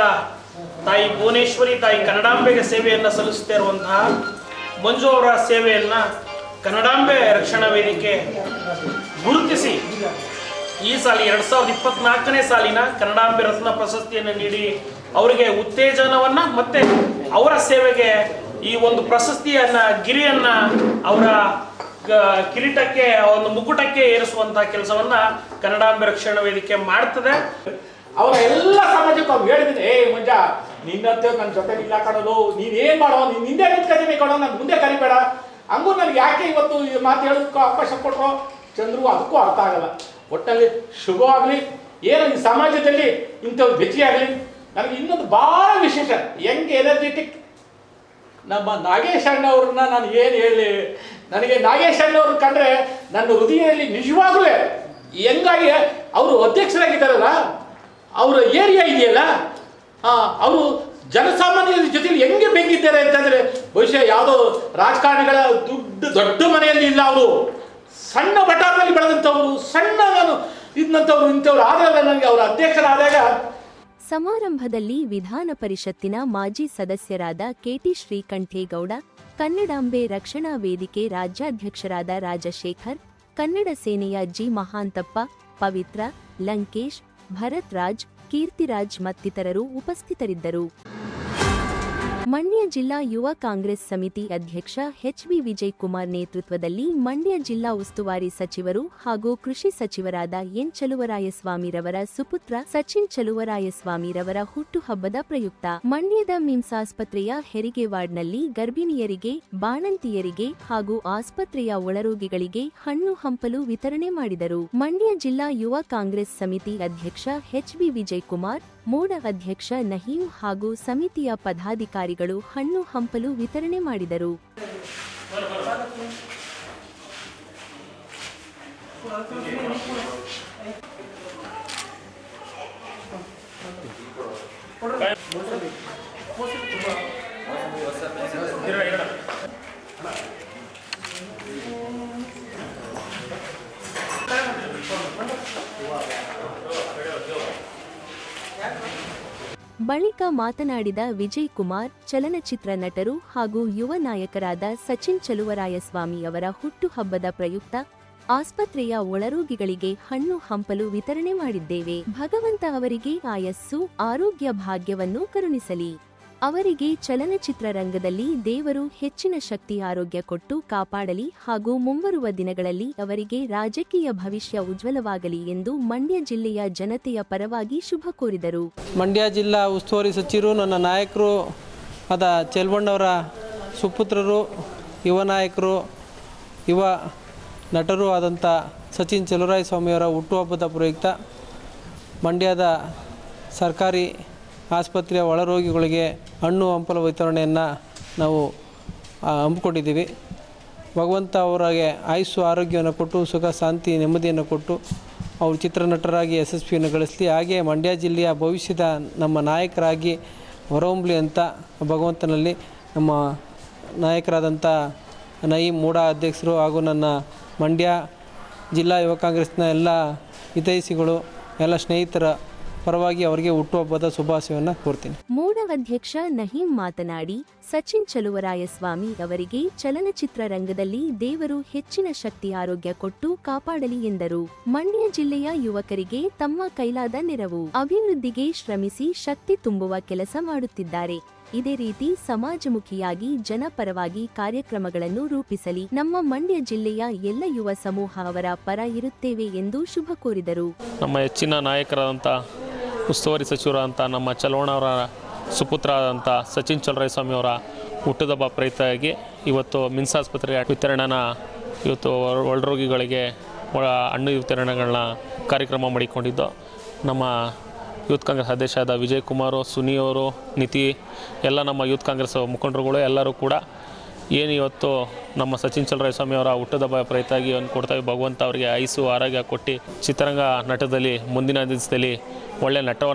ತಾಯಿ ಭುವನೇಶ್ವರಿ, ತಾಯಿ ಕನ್ನಡಾಂಬೆಗೆ ಸೇವೆಯನ್ನು ಸಲ್ಲಿಸ್ತಾ ಇರುವಂತಹ ಮಂಜು ಅವರ ಸೇವೆಯನ್ನು ಕನ್ನಡಾಂಬೆ ರಕ್ಷಣಾ ವೇದಿಕೆ ಗುರುತಿಸಿ ಈ ಸಾಲ 2024ನೇ ಸಾಲಿನ ಕನ್ನಡಾಂಬೆ ರತ್ನ ಪ್ರಶಸ್ತಿಯನ್ನು ನೀಡಿ ಅವರಿಗೆ ಉತ್ತೇಜನವನ್ನು ಮತ್ತು ಅವರ ಸೇವೆಗೆ ಈ ಒಂದು ಪ್ರಶಸ್ತಿಯನ್ನು ಗಿರಿಯನ್ನು ಅವರ ಕಿರೀಟಕ್ಕೆ, ಒಂದು ಮುಕುಟಕ್ಕೆ ಏರಿಸುವಂತಹ ಕೆಲಸವನ್ನ ಕನ್ನಡಾಂಬೆ ರಕ್ಷಣಾ ವೇದಿಕೆ ಮಾಡ್ತದೆ. ಅವರ ಎಲ್ಲ ಸಮಾಜಕ್ಕೂ ಅವ್ರು ಹೇಳಿದ್ದೀನಿ, ಮಂಜ ನಿನ್ನಂತೆ ನನ್ನ ಜೊತೆ ಇಲ್ಲ ಕಣಲು, ನೀನೇನ್ ಮಾಡೋ, ನೀನು ಹಿಂದೆ ನಿಂತ್ಕೊತೀನಿ ಕಣೋ, ನಾನು ಮುಂದೆ ಕರಿಬೇಡ. ಹಂಗೂ ನನಗೆ ಯಾಕೆ ಇವತ್ತು ಈ ಮಾತು ಹೇಳೋದಕ್ಕೂ ಅವಕಾಶ ಕೊಟ್ಟರು ಚಂದ್ರು ಅದಕ್ಕೂ ಅರ್ಥ ಆಗಲ್ಲ. ಒಟ್ಟಲ್ಲಿ ಶುಭವಾಗಲಿ. ಏನು ಈ ಸಮಾಜದಲ್ಲಿ ಇಂಥವ್ರು ಬೆಚ್ಚಿಯಾಗಲಿ. ನನಗೆ ಇನ್ನೊಂದು ಭಾಳ ವಿಶೇಷ, ಯಂಗ್ ಎನರ್ಜೆಟಿಕ್ ನಮ್ಮ ನಾಗೇಶ್ ಅಣ್ಣವ್ರನ್ನ ನಾನು ಏನು ಹೇಳಿ, ನನಗೆ ನಾಗೇಶ್ ಅಣ್ಣವ್ರನ್ನ ಕಂಡ್ರೆ ನನ್ನ ಹೃದಯದಲ್ಲಿ ನಿಜವಾಗ್ಲೂ ಹೆಂಗಾಗಿ ಅವರು ಅಧ್ಯಕ್ಷರಾಗಿದ್ದಾರಲ್ಲ, ಅವರ ಏರಿಯಾ ಇದೆಯಲ್ಲ, ಅವರು ಜನಸಾಮಾನ್ಯರ ಜೊತೆಲಿ ಹೆಂಗೆ ಬೆಂಗಿದ್ದಾರೆ ಅಂತಂದರೆ ಬಹುಶಃ ಯಾವುದೋ ರಾಜಕಾರಣಿಗಳ ದೊಡ್ಡ ಮನೆಯಲ್ಲಿ ಇಲ್ಲ. ಅವರು ಸಣ್ಣ ಬಟಾರಲ್ಲಿ ಬೆಳೆದಂಥವ್ರು, ಸಣ್ಣ ನಾನು ಇದ್ದಂಥವ್ರು, ಇಂಥವ್ರು ಆದಾಗ ನನಗೆ ಅವರ ಅಧ್ಯಕ್ಷರಾದಾಗ. ಸಮಾರಂಭದಲ್ಲಿ ವಿಧಾನ ಪರಿಷತ್ತಿನ ಮಾಜಿ ಸದಸ್ಯರಾದ ಕೆಟಿ ಶ್ರೀಕಂಠೇಗೌಡ, ಕನ್ನಡಾಂಬೆ ರಕ್ಷಣಾ ವೇದಿಕೆ ರಾಜ್ಯಾಧ್ಯಕ್ಷರಾದ ರಾಜಶೇಖರ್, ಕನ್ನಡ ಸೇನೆಯ ಜಿ ಮಹಾಂತಪ್ಪ, ಪವಿತ್ರ, ಲಂಕೇಶ್, ಭರತ್ ರಾಜ್, ಕೀರ್ತಿರಾಜ್ ಮತ್ತಿತರರು ಉಪಸ್ಥಿತರಿದ್ದರು. ಮಂಡ್ಯ ಜಿಲ್ಲಾ ಯುವ ಕಾಂಗ್ರೆಸ್ ಸಮಿತಿ ಅಧ್ಯಕ್ಷ ಎಚ್.ಬಿ. ವಿಜಯ್ ಕುಮಾರ್ ನೇತೃತ್ವದಲ್ಲಿ ಮಂಡ್ಯ ಜಿಲ್ಲಾ ಉಸ್ತುವಾರಿ ಸಚಿವರು ಹಾಗೂ ಕೃಷಿ ಸಚಿವರಾದ ಎನ್. ಚಲುವರಾಯಸ್ವಾಮಿರವರ ಸುಪುತ್ರ ಸಚಿನ್ ಚಲುವರಾಯಸ್ವಾಮಿರವರ ಹುಟ್ಟುಹಬ್ಬದ ಪ್ರಯುಕ್ತ ಮಂಡ್ಯದ ಮಿಮ್ಸ್ ಆಸ್ಪತ್ರೆಯ ಹೆರಿಗೆ ವಾರ್ಡ್ನಲ್ಲಿ ಗರ್ಭಿಣಿಯರಿಗೆ, ಬಾಣಂತಿಯರಿಗೆ ಹಾಗೂ ಆಸ್ಪತ್ರೆಯ ಒಳರೋಗಿಗಳಿಗೆ ಹಣ್ಣು ಹಂಪಲು ವಿತರಣೆ ಮಾಡಿದರು. ಮಂಡ್ಯ ಜಿಲ್ಲಾ ಯುವ ಕಾಂಗ್ರೆಸ್ ಸಮಿತಿ ಅಧ್ಯಕ್ಷ ಎಚ್.ಬಿ. ವಿಜಯ್ ಕುಮಾರ್, ಮೂಡ ಅಧ್ಯಕ್ಷ ನಹೀಂ ಹಾಗೂ ಸಮಿತಿಯ ಪದಾಧಿಕಾರಿಗಳು ಹಣ್ಣು ಹಂಪಲು ವಿತರಣೆ ಮಾಡಿದರು. ಬಳಿಕ ಮಾತನಾಡಿದ ವಿಜಯ್ ಕುಮಾರ್, ಚಲನಚಿತ್ರ ನಟರು ಹಾಗೂ ಯುವ ನಾಯಕರಾದ ಸಚಿನ್ ಚಲುವರಾಯಸ್ವಾಮಿ ಅವರ ಹುಟ್ಟುಹಬ್ಬದ ಪ್ರಯುಕ್ತ ಆಸ್ಪತ್ರೆಯ ಒಳರೋಗಿಗಳಿಗೆ ಹಣ್ಣು ಹಂಪಲು ವಿತರಣೆ ಮಾಡಿದ್ದೇವೆ. ಭಗವಂತ ಅವರಿಗೆ ಆಯಸ್ಸು, ಆರೋಗ್ಯ ಭಾಗ್ಯವನ್ನು ಕರುಣಿಸಲಿ. ಅವರಿಗೆ ಚಲನಚಿತ್ರ ರಂಗದಲ್ಲಿ ದೇವರು ಹೆಚ್ಚಿನ ಶಕ್ತಿ ಆರೋಗ್ಯ ಕೊಟ್ಟು ಕಾಪಾಡಲಿ ಹಾಗೂ ಮುಂಬರುವ ದಿನಗಳಲ್ಲಿ ಅವರಿಗೆ ರಾಜಕೀಯ ಭವಿಷ್ಯ ಉಜ್ವಲವಾಗಲಿ ಎಂದು ಮಂಡ್ಯ ಜಿಲ್ಲೆಯ ಜನತೆಯ ಪರವಾಗಿ ಶುಭ ಕೋರಿದರು. ಮಂಡ್ಯ ಜಿಲ್ಲಾ ಉಸ್ತುವಾರಿ ಸಚಿವರು, ನನ್ನ ನಾಯಕರು ಆದ ಚೆಲ್ವಣ್ಣವರ ಸುಪುತ್ರರು, ಯುವ ನಾಯಕರು, ಯುವ ನಟರು ಆದಂಥ ಸಚಿನ್ ಚಲುವರಾಯಸ್ವಾಮಿಯವರ ಹುಟ್ಟುಹಬ್ಬದ ಪ್ರಯುಕ್ತ ಮಂಡ್ಯದ ಸರ್ಕಾರಿ ಆಸ್ಪತ್ರೆಯ ಒಳರೋಗಿಗಳಿಗೆ ಹಣ್ಣು ಹಂಪಲ ವಿತರಣೆಯನ್ನು ನಾವು ಹಮ್ಮಿಕೊಂಡಿದ್ದೀವಿ. ಭಗವಂತ ಅವರಿಗೆ ಆಯುಸ್ಸು ಆರೋಗ್ಯವನ್ನು ಕೊಟ್ಟು ಸುಖ ಶಾಂತಿ ನೆಮ್ಮದಿಯನ್ನು ಕೊಟ್ಟು ಅವರು ಚಿತ್ರನಟರಾಗಿ ಯಶಸ್ವಿಯನ್ನು ಗಳಿಸಲಿ. ಹಾಗೆ ಮಂಡ್ಯ ಜಿಲ್ಲೆಯ ಭವಿಷ್ಯದ ನಮ್ಮ ನಾಯಕರಾಗಿ ಹೊರಹೊಮ್ಮಲಿ ಅಂತ ಭಗವಂತನಲ್ಲಿ ನಮ್ಮ ನಾಯಕರಾದಂಥ ನಯೀಂ ಮೂಡಾ ಅಧ್ಯಕ್ಷರು ಹಾಗೂ ನನ್ನ ಮಂಡ್ಯ ಜಿಲ್ಲಾ ಯುವ ಕಾಂಗ್ರೆಸ್ನ ಎಲ್ಲ ಹಿತೈಷಿಗಳು, ಎಲ್ಲ ಸ್ನೇಹಿತರ ಪರವಾಗಿ ಅವರಿಗೆ ಹುಟ್ಟುಹಬ್ಬದ ಶುಭಾಶಯವನ್ನು ಕೋರ್ತೀನಿ. ಮೂಡಾ ಅಧ್ಯಕ್ಷ ನಹೀಂ ಮಾತನಾಡಿ, ಸಚಿನ್ ಚಲುವರಾಯಸ್ವಾಮಿ ಅವರಿಗೆ ಚಲನಚಿತ್ರ ರಂಗದಲ್ಲಿ ದೇವರು ಹೆಚ್ಚಿನ ಶಕ್ತಿ ಆರೋಗ್ಯ ಕೊಟ್ಟು ಕಾಪಾಡಲಿ ಎಂದರು. ಮಂಡ್ಯ ಜಿಲ್ಲೆಯ ಯುವಕರಿಗೆ ತಮ್ಮ ಕೈಲಾದ ನೆರವು, ಅಭಿವೃದ್ಧಿಗೆ ಶ್ರಮಿಸಿ ಶಕ್ತಿ ತುಂಬುವ ಕೆಲಸ ಮಾಡುತ್ತಿದ್ದಾರೆ. ಇದೇ ರೀತಿ ಸಮಾಜಮುಖಿಯಾಗಿ ಜನಪರವಾಗಿ ಕಾರ್ಯಕ್ರಮಗಳನ್ನು ರೂಪಿಸಲಿ. ನಮ್ಮ ಮಂಡ್ಯ ಜಿಲ್ಲೆಯ ಎಲ್ಲ ಯುವ ಸಮೂಹ ಅವರ ಪರ ಇರುತ್ತೇವೆ ಎಂದು ಶುಭ ಕೋರಿದರು. ನಮ್ಮ ಹೆಚ್ಚಿನ ನಾಯಕರಾದಂಥ ಉಸ್ತುವಾರಿ ಸಚಿವರಾದಂಥ ನಮ್ಮ ಚಲವಣ್ಣವರ ಸುಪುತ್ರ ಆದಂಥ ಸಚಿನ್ ಚಲುವರಾಯಸ್ವಾಮಿ ಅವರ ಹುಟ್ಟುಹಬ್ಬ ಪ್ರಯುಕ್ತವಾಗಿ ಇವತ್ತು ಮಿನ್ಸ್ ಆಸ್ಪತ್ರೆ ವಿತರಣೆನ ಇವತ್ತು ಒಳರೋಗಿಗಳಿಗೆ ಹಣ್ಣು ವಿತರಣೆಗಳನ್ನ ಕಾರ್ಯಕ್ರಮ ಮಾಡಿಕೊಂಡಿದ್ದು ನಮ್ಮ ಯೂತ್ ಕಾಂಗ್ರೆಸ್ ಅಧ್ಯಕ್ಷರಾದ ವಿಜಯ್ ಕುಮಾರು, ಸುನಿಯವರು, ನಿತಿ, ಎಲ್ಲ ನಮ್ಮ ಯೂತ್ ಕಾಂಗ್ರೆಸ್ ಮುಖಂಡರುಗಳು ಎಲ್ಲರೂ ಕೂಡ ಏನು ಇವತ್ತು ನಮ್ಮ ಸಚಿನ್ ಚಲುವರಾಯಸ್ವಾಮಿ ಅವರ ಹುಟ್ಟುಹಬ್ಬ ಪ್ರಯುಕ್ತವಾಗಿ ಒಂದು ಕೊಡ್ತಾವೆ. ಭಗವಂತ ಅವರಿಗೆ ಆಯುಸ್ಸು ಆರೋಗ್ಯ ಕೊಟ್ಟು ಚಿತ್ರರಂಗ ನಟದಲ್ಲಿ ಮುಂದಿನ ದಿವಸದಲ್ಲಿ ಒಳ್ಳೆಯ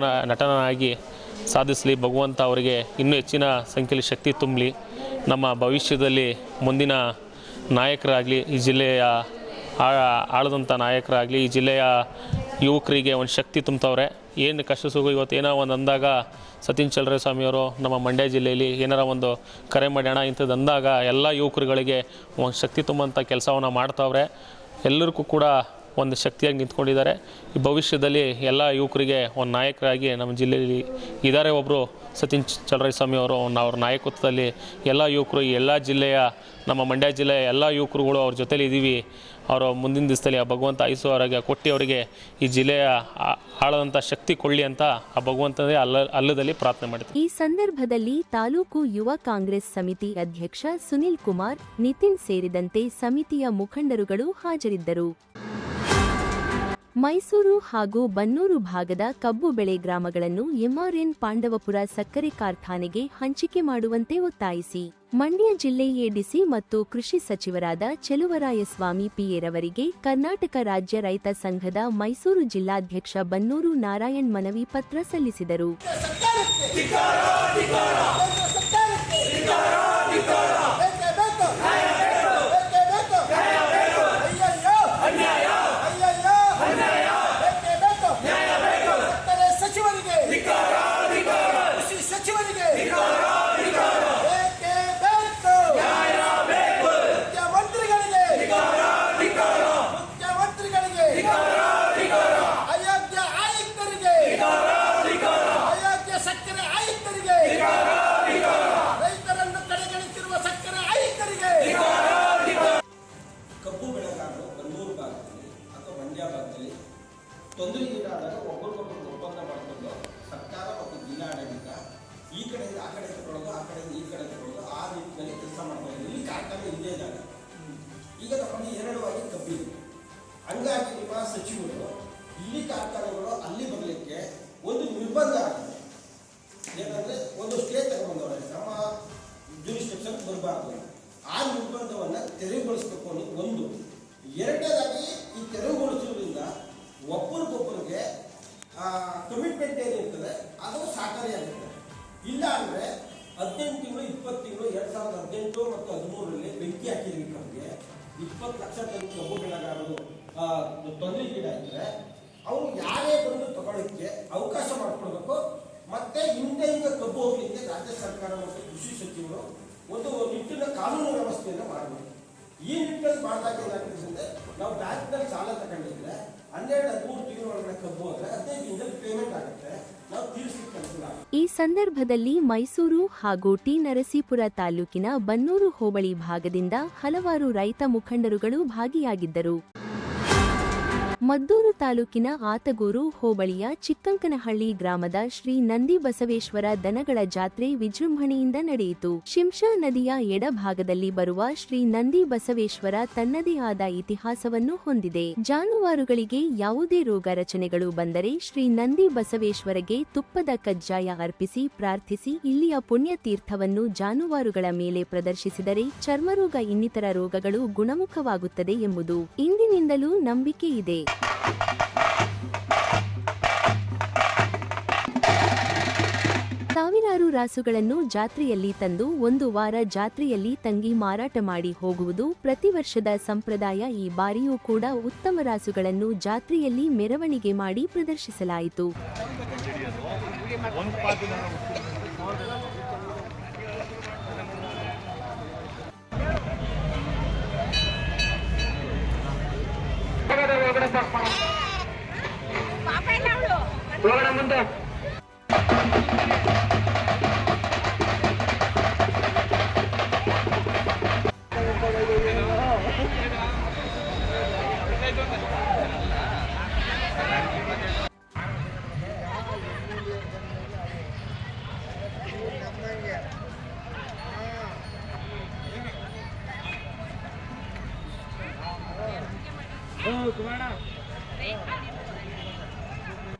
ನಟನಾಗಿ ಸಾಧಿಸಲಿ. ಭಗವಂತ ಅವರಿಗೆ ಇನ್ನೂ ಹೆಚ್ಚಿನ ಸಂಖ್ಯೆಯಲ್ಲಿ ಶಕ್ತಿ ತುಂಬಲಿ. ನಮ್ಮ ಭವಿಷ್ಯದಲ್ಲಿ ಮುಂದಿನ ನಾಯಕರಾಗಲಿ, ಈ ಜಿಲ್ಲೆಯ ಆಳದಂಥ ನಾಯಕರಾಗಲಿ, ಈ ಜಿಲ್ಲೆಯ ಯುವಕರಿಗೆ ಒಂದು ಶಕ್ತಿ ತುಂಬ್ತವ್ರೆ. ಏನು ಕಷ್ಟ ಸುಖ ಇವತ್ತು ಏನೋ ಒಂದು ಅಂದಾಗ ಸಚಿನ್ ಚಲುವರಾಯಸ್ವಾಮಿಯವರು ನಮ್ಮ ಮಂಡ್ಯ ಜಿಲ್ಲೆಯಲ್ಲಿ ಏನಾರ ಒಂದು ಕರೆ ಮಾಡಿ ಹಣ ಇಂಥದ್ದು ಅಂದಾಗ ಎಲ್ಲ ಯುವಕರುಗಳಿಗೆ ಒಂದು ಶಕ್ತಿ ತುಂಬಂಥ ಕೆಲಸವನ್ನು ಮಾಡ್ತಾವ್ರೆ. ಎಲ್ಲರಿಗೂ ಕೂಡ ಒಂದು ಶಕ್ತಿಯಾಗಿ ನಿಂತ್ಕೊಂಡಿದ್ದಾರೆ. ಈ ಭವಿಷ್ಯದಲ್ಲಿ ಎಲ್ಲ ಯುವಕರಿಗೆ ಒಂದು ನಾಯಕರಾಗಿ ನಮ್ಮ ಜಿಲ್ಲೆಯಲ್ಲಿ ಇದ್ದಾರೆ. ಒಬ್ಬರು ಸಚಿನ್ ಚಲುವರಾಯಸ್ವಾಮಿ ಅವರು ಅವ್ರ ನಾಯಕತ್ವದಲ್ಲಿ ಎಲ್ಲ ಯುವಕರು, ಎಲ್ಲ ಜಿಲ್ಲೆಯ ನಮ್ಮ ಮಂಡ್ಯ ಜಿಲ್ಲೆಯ ಎಲ್ಲ ಯುವಕರುಗಳು ಅವ್ರ ಜೊತೆಲಿ ಇದ್ದೀವಿ. ಅವರು ಮುಂದಿನ ದಿವಸದಲ್ಲಿ ಆ ಭಗವಂತ ಆಯುಸ್ಸು ಆರೋಗ್ಯ ಕೊಟ್ಟು ಅವರಿಗೆ ಈ ಜಿಲ್ಲೆಯ ಆಳದಂಥ ಶಕ್ತಿ ಕೊಳ್ಳಿ ಅಂತ ಆ ಭಗವಂತನೇ ಅಲ್ಲದಲ್ಲಿ ಪ್ರಾರ್ಥನೆ ಮಾಡ್ತೀವಿ. ಈ ಸಂದರ್ಭದಲ್ಲಿ ತಾಲೂಕು ಯುವ ಕಾಂಗ್ರೆಸ್ ಸಮಿತಿ ಅಧ್ಯಕ್ಷ ಸುನಿಲ್ ಕುಮಾರ್, ನಿತಿನ್ ಸೇರಿದಂತೆ ಸಮಿತಿಯ ಮುಖಂಡರುಗಳು ಹಾಜರಿದ್ದರು. ಮೈಸೂರು ಹಾಗೂ ಬನ್ನೂರು ಭಾಗದ ಕಬ್ಬು ಬೆಳೆ ಗ್ರಾಮಗಳನ್ನು ಎಂಆರ್ಎನ್ ಪಾಂಡವಪುರ ಸಕ್ಕರೆ ಕಾರ್ಖಾನೆಗೆ ಹಂಚಿಕೆ ಮಾಡುವಂತೆ ಒತ್ತಾಯಿಸಿ ಮಂಡ್ಯ ಜಿಲ್ಲೆ ಎಡಿಸಿ ಮತ್ತು ಕೃಷಿ ಸಚಿವರಾದ ಚೆಲುವರಾಯಸ್ವಾಮಿ ಪಿಎರವರಿಗೆ ಕರ್ನಾಟಕ ರಾಜ್ಯ ರೈತ ಸಂಘದ ಮೈಸೂರು ಜಿಲ್ಲಾಧ್ಯಕ್ಷ ಬನ್ನೂರು ನಾರಾಯಣ್ ಮನವಿ ಪತ್ರ ಸಲ್ಲಿಸಿದರು. ತೊಂದರೆಗೀಡಾದಾಗ ಒಬ್ಬರಿಗೊಬ್ಬರು ಒಪ್ಪಂದ ಮಾಡಿಕೊಂಡು ಸರ್ಕಾರ ಮತ್ತು ಜಿಲ್ಲಾಡಳಿತ ಈ ಕಡೆಯಿಂದ ಆ ಕಡೆ ತಗೊಳ್ಳೋದು, ಆ ಕಡೆಯಿಂದ ಈ ಕಡೆ ತಗೊಳ್ಳೋದು, ಆ ನಿಟ್ಟಿನಲ್ಲಿ ಕೆಲಸ ಮಾಡ್ತಾರೆ. ಇಲ್ಲಿ ಕಾರ್ಖಾನೆ ಇಲ್ಲೇ ಇದ್ದಾಗ ಈಗ ನಮ್ಮಲ್ಲಿ ಎರಡವಾಗಿ ಕಬ್ಬಿದೆ. ಹಂಗಾಗಿ ನಿಮ್ಮ ಸಚಿವರು ಇಲ್ಲಿ ಕಾರ್ಖಾನೆಗಳು ಅಲ್ಲಿ ಬರಲಿಕ್ಕೆ ಒಂದು ನಿರ್ಬಂಧ ಆಗಿದೆ. ಏನಂದರೆ ಒಂದು ಸ್ಟೇಟ್ ತಗೊಂಡವರೆ ನಮ್ಮ ಜೂರಿಸ್ಟ್ರಿಕ್ಷನ್ ಬರಬಾರ್ದು. ಆ ನಿರ್ಬಂಧವನ್ನು ತೆರವುಗೊಳಿಸಬೇಕು ಅನ್ನೋದು ಒಂದು. ಎರಡನೇದಾಗಿ ಈ ತೆರವುಗೊಳಿಸೋದ್ರಿಂದ ಒಬ್ಬರಿಗೊಬ್ಬರಿಗೆ ಕಮಿಟ್ಮೆಂಟ್ ಏನಿರ್ತದೆ ಅದು ಸಹಕಾರಿಯಾಗಿರ್ತದೆ. ಇಲ್ಲ ಅಂದರೆ 18 ತಿಂಗಳು 20 ತಿಂಗಳು 2018 ಮತ್ತು 2013ರಲ್ಲಿ ಬೆಂಕಿ ಹಾಕಿದ್ವಿ ಕಬ್ಬಿಗೆ 20 ಲಕ್ಷ ಟನ್ ಕಬ್ಬು ಬೆಳೆಗಾರರು ತೊಂದರೆಗೀಡಾಗಿದ್ದರೆ ಅವರು ಯಾರೇ ಬಂದು ತಗೊಳ್ಳೋಕ್ಕೆ ಅವಕಾಶ ಮಾಡಿಕೊಡ್ಬೇಕು. ಮತ್ತೆ ಹಿಂದೆ ಈಗ ಕಬ್ಬು ಹೋಗ್ಲಿಕ್ಕೆ ರಾಜ್ಯ ಸರ್ಕಾರ ಮತ್ತು ಕೃಷಿ ಸಚಿವರು ಒಂದು ನಿಟ್ಟಿನ ಕಾನೂನು ವ್ಯವಸ್ಥೆಯನ್ನು ಮಾಡಬೇಕು. ಈ ನಿಟ್ಟಿನಲ್ಲಿ ಮಾಡಿದಾಗ ಏನಾಗ್ತದೆ ಅಂದರೆ ನಾವು ಬ್ಯಾಂಕ್ನಲ್ಲಿ ಸಾಲ ತಗೊಂಡಿದ್ರೆ 12-3 ತಿಂಗಳ ಒಳಗಡೆ ಕಬ್ಬು ಅಂದರೆ 15 ದಿನದಲ್ಲಿ ಪೇಮೆಂಟ್ ಆಗುತ್ತೆ, ನಾವು ತೀರಿಸಲಿಕ್ಕೆ ಅನುಕೂಲ ಆಗುತ್ತೆ. ಈ ಸಂದರ್ಭದಲ್ಲಿ ಮೈಸೂರು ಹಾಗೂ ಟಿ ನರಸೀಪುರ ತಾಲೂಕಿನ ಬನ್ನೂರು ಹೋಬಳಿ ಭಾಗದಿಂದ ಹಲವಾರು ರೈತ ಮುಖಂಡರುಗಳು ಭಾಗಿಯಾಗಿದ್ದರು. ಮದ್ದೂರು ತಾಲೂಕಿನ ಆತಗೂರು ಹೋಬಳಿಯ ಚಿಕ್ಕಂಕನಹಳ್ಳಿ ಗ್ರಾಮದ ಶ್ರೀ ನಂದಿ ಬಸವೇಶ್ವರ ದನಗಳ ಜಾತ್ರೆ ವಿಜೃಂಭಣೆಯಿಂದ ನಡೆಯಿತು. ಶಿಂಷಾ ನದಿಯ ಎಡಭಾಗದಲ್ಲಿ ಬರುವ ಶ್ರೀ ನಂದಿ ಬಸವೇಶ್ವರ ತನ್ನದೇ ಆದ ಇತಿಹಾಸವನ್ನು ಹೊಂದಿದೆ. ಜಾನುವಾರುಗಳಿಗೆ ಯಾವುದೇ ರೋಗ ರಚನೆಗಳು ಬಂದರೆ ಶ್ರೀ ನಂದಿ ಬಸವೇಶ್ವರಗೆ ತುಪ್ಪದ ಕಜ್ಜಾಯ ಅರ್ಪಿಸಿ ಪ್ರಾರ್ಥಿಸಿ ಇಲ್ಲಿಯ ಪುಣ್ಯತೀರ್ಥವನ್ನು ಜಾನುವಾರುಗಳ ಮೇಲೆ ಪ್ರದರ್ಶಿಸಿದರೆ ಚರ್ಮರೋಗ ಇನ್ನಿತರ ರೋಗಗಳು ಗುಣಮುಖವಾಗುತ್ತದೆ ಎಂಬುದು ಇಂದಿನಿಂದಲೂ ನಂಬಿಕೆ ಇದೆ. ಸಾವಿರಾರು ರಾಸುಗಳನ್ನು ಜಾತ್ರೆಯಲ್ಲಿ ತಂದು ಒಂದು ವಾರ ಜಾತ್ರೆಯಲ್ಲಿ ತಂಗಿ ಮಾರಾಟ ಮಾಡಿ ಹೋಗುವುದು ಪ್ರತಿ ವರ್ಷದ ಸಂಪ್ರದಾಯ. ಈ ಬಾರಿಯೂ ಕೂಡ ಉತ್ತಮ ರಾಸುಗಳನ್ನು ಜಾತ್ರೆಯಲ್ಲಿ ಮೆರವಣಿಗೆ ಮಾಡಿ ಪ್ರದರ್ಶಿಸಲಾಯಿತು.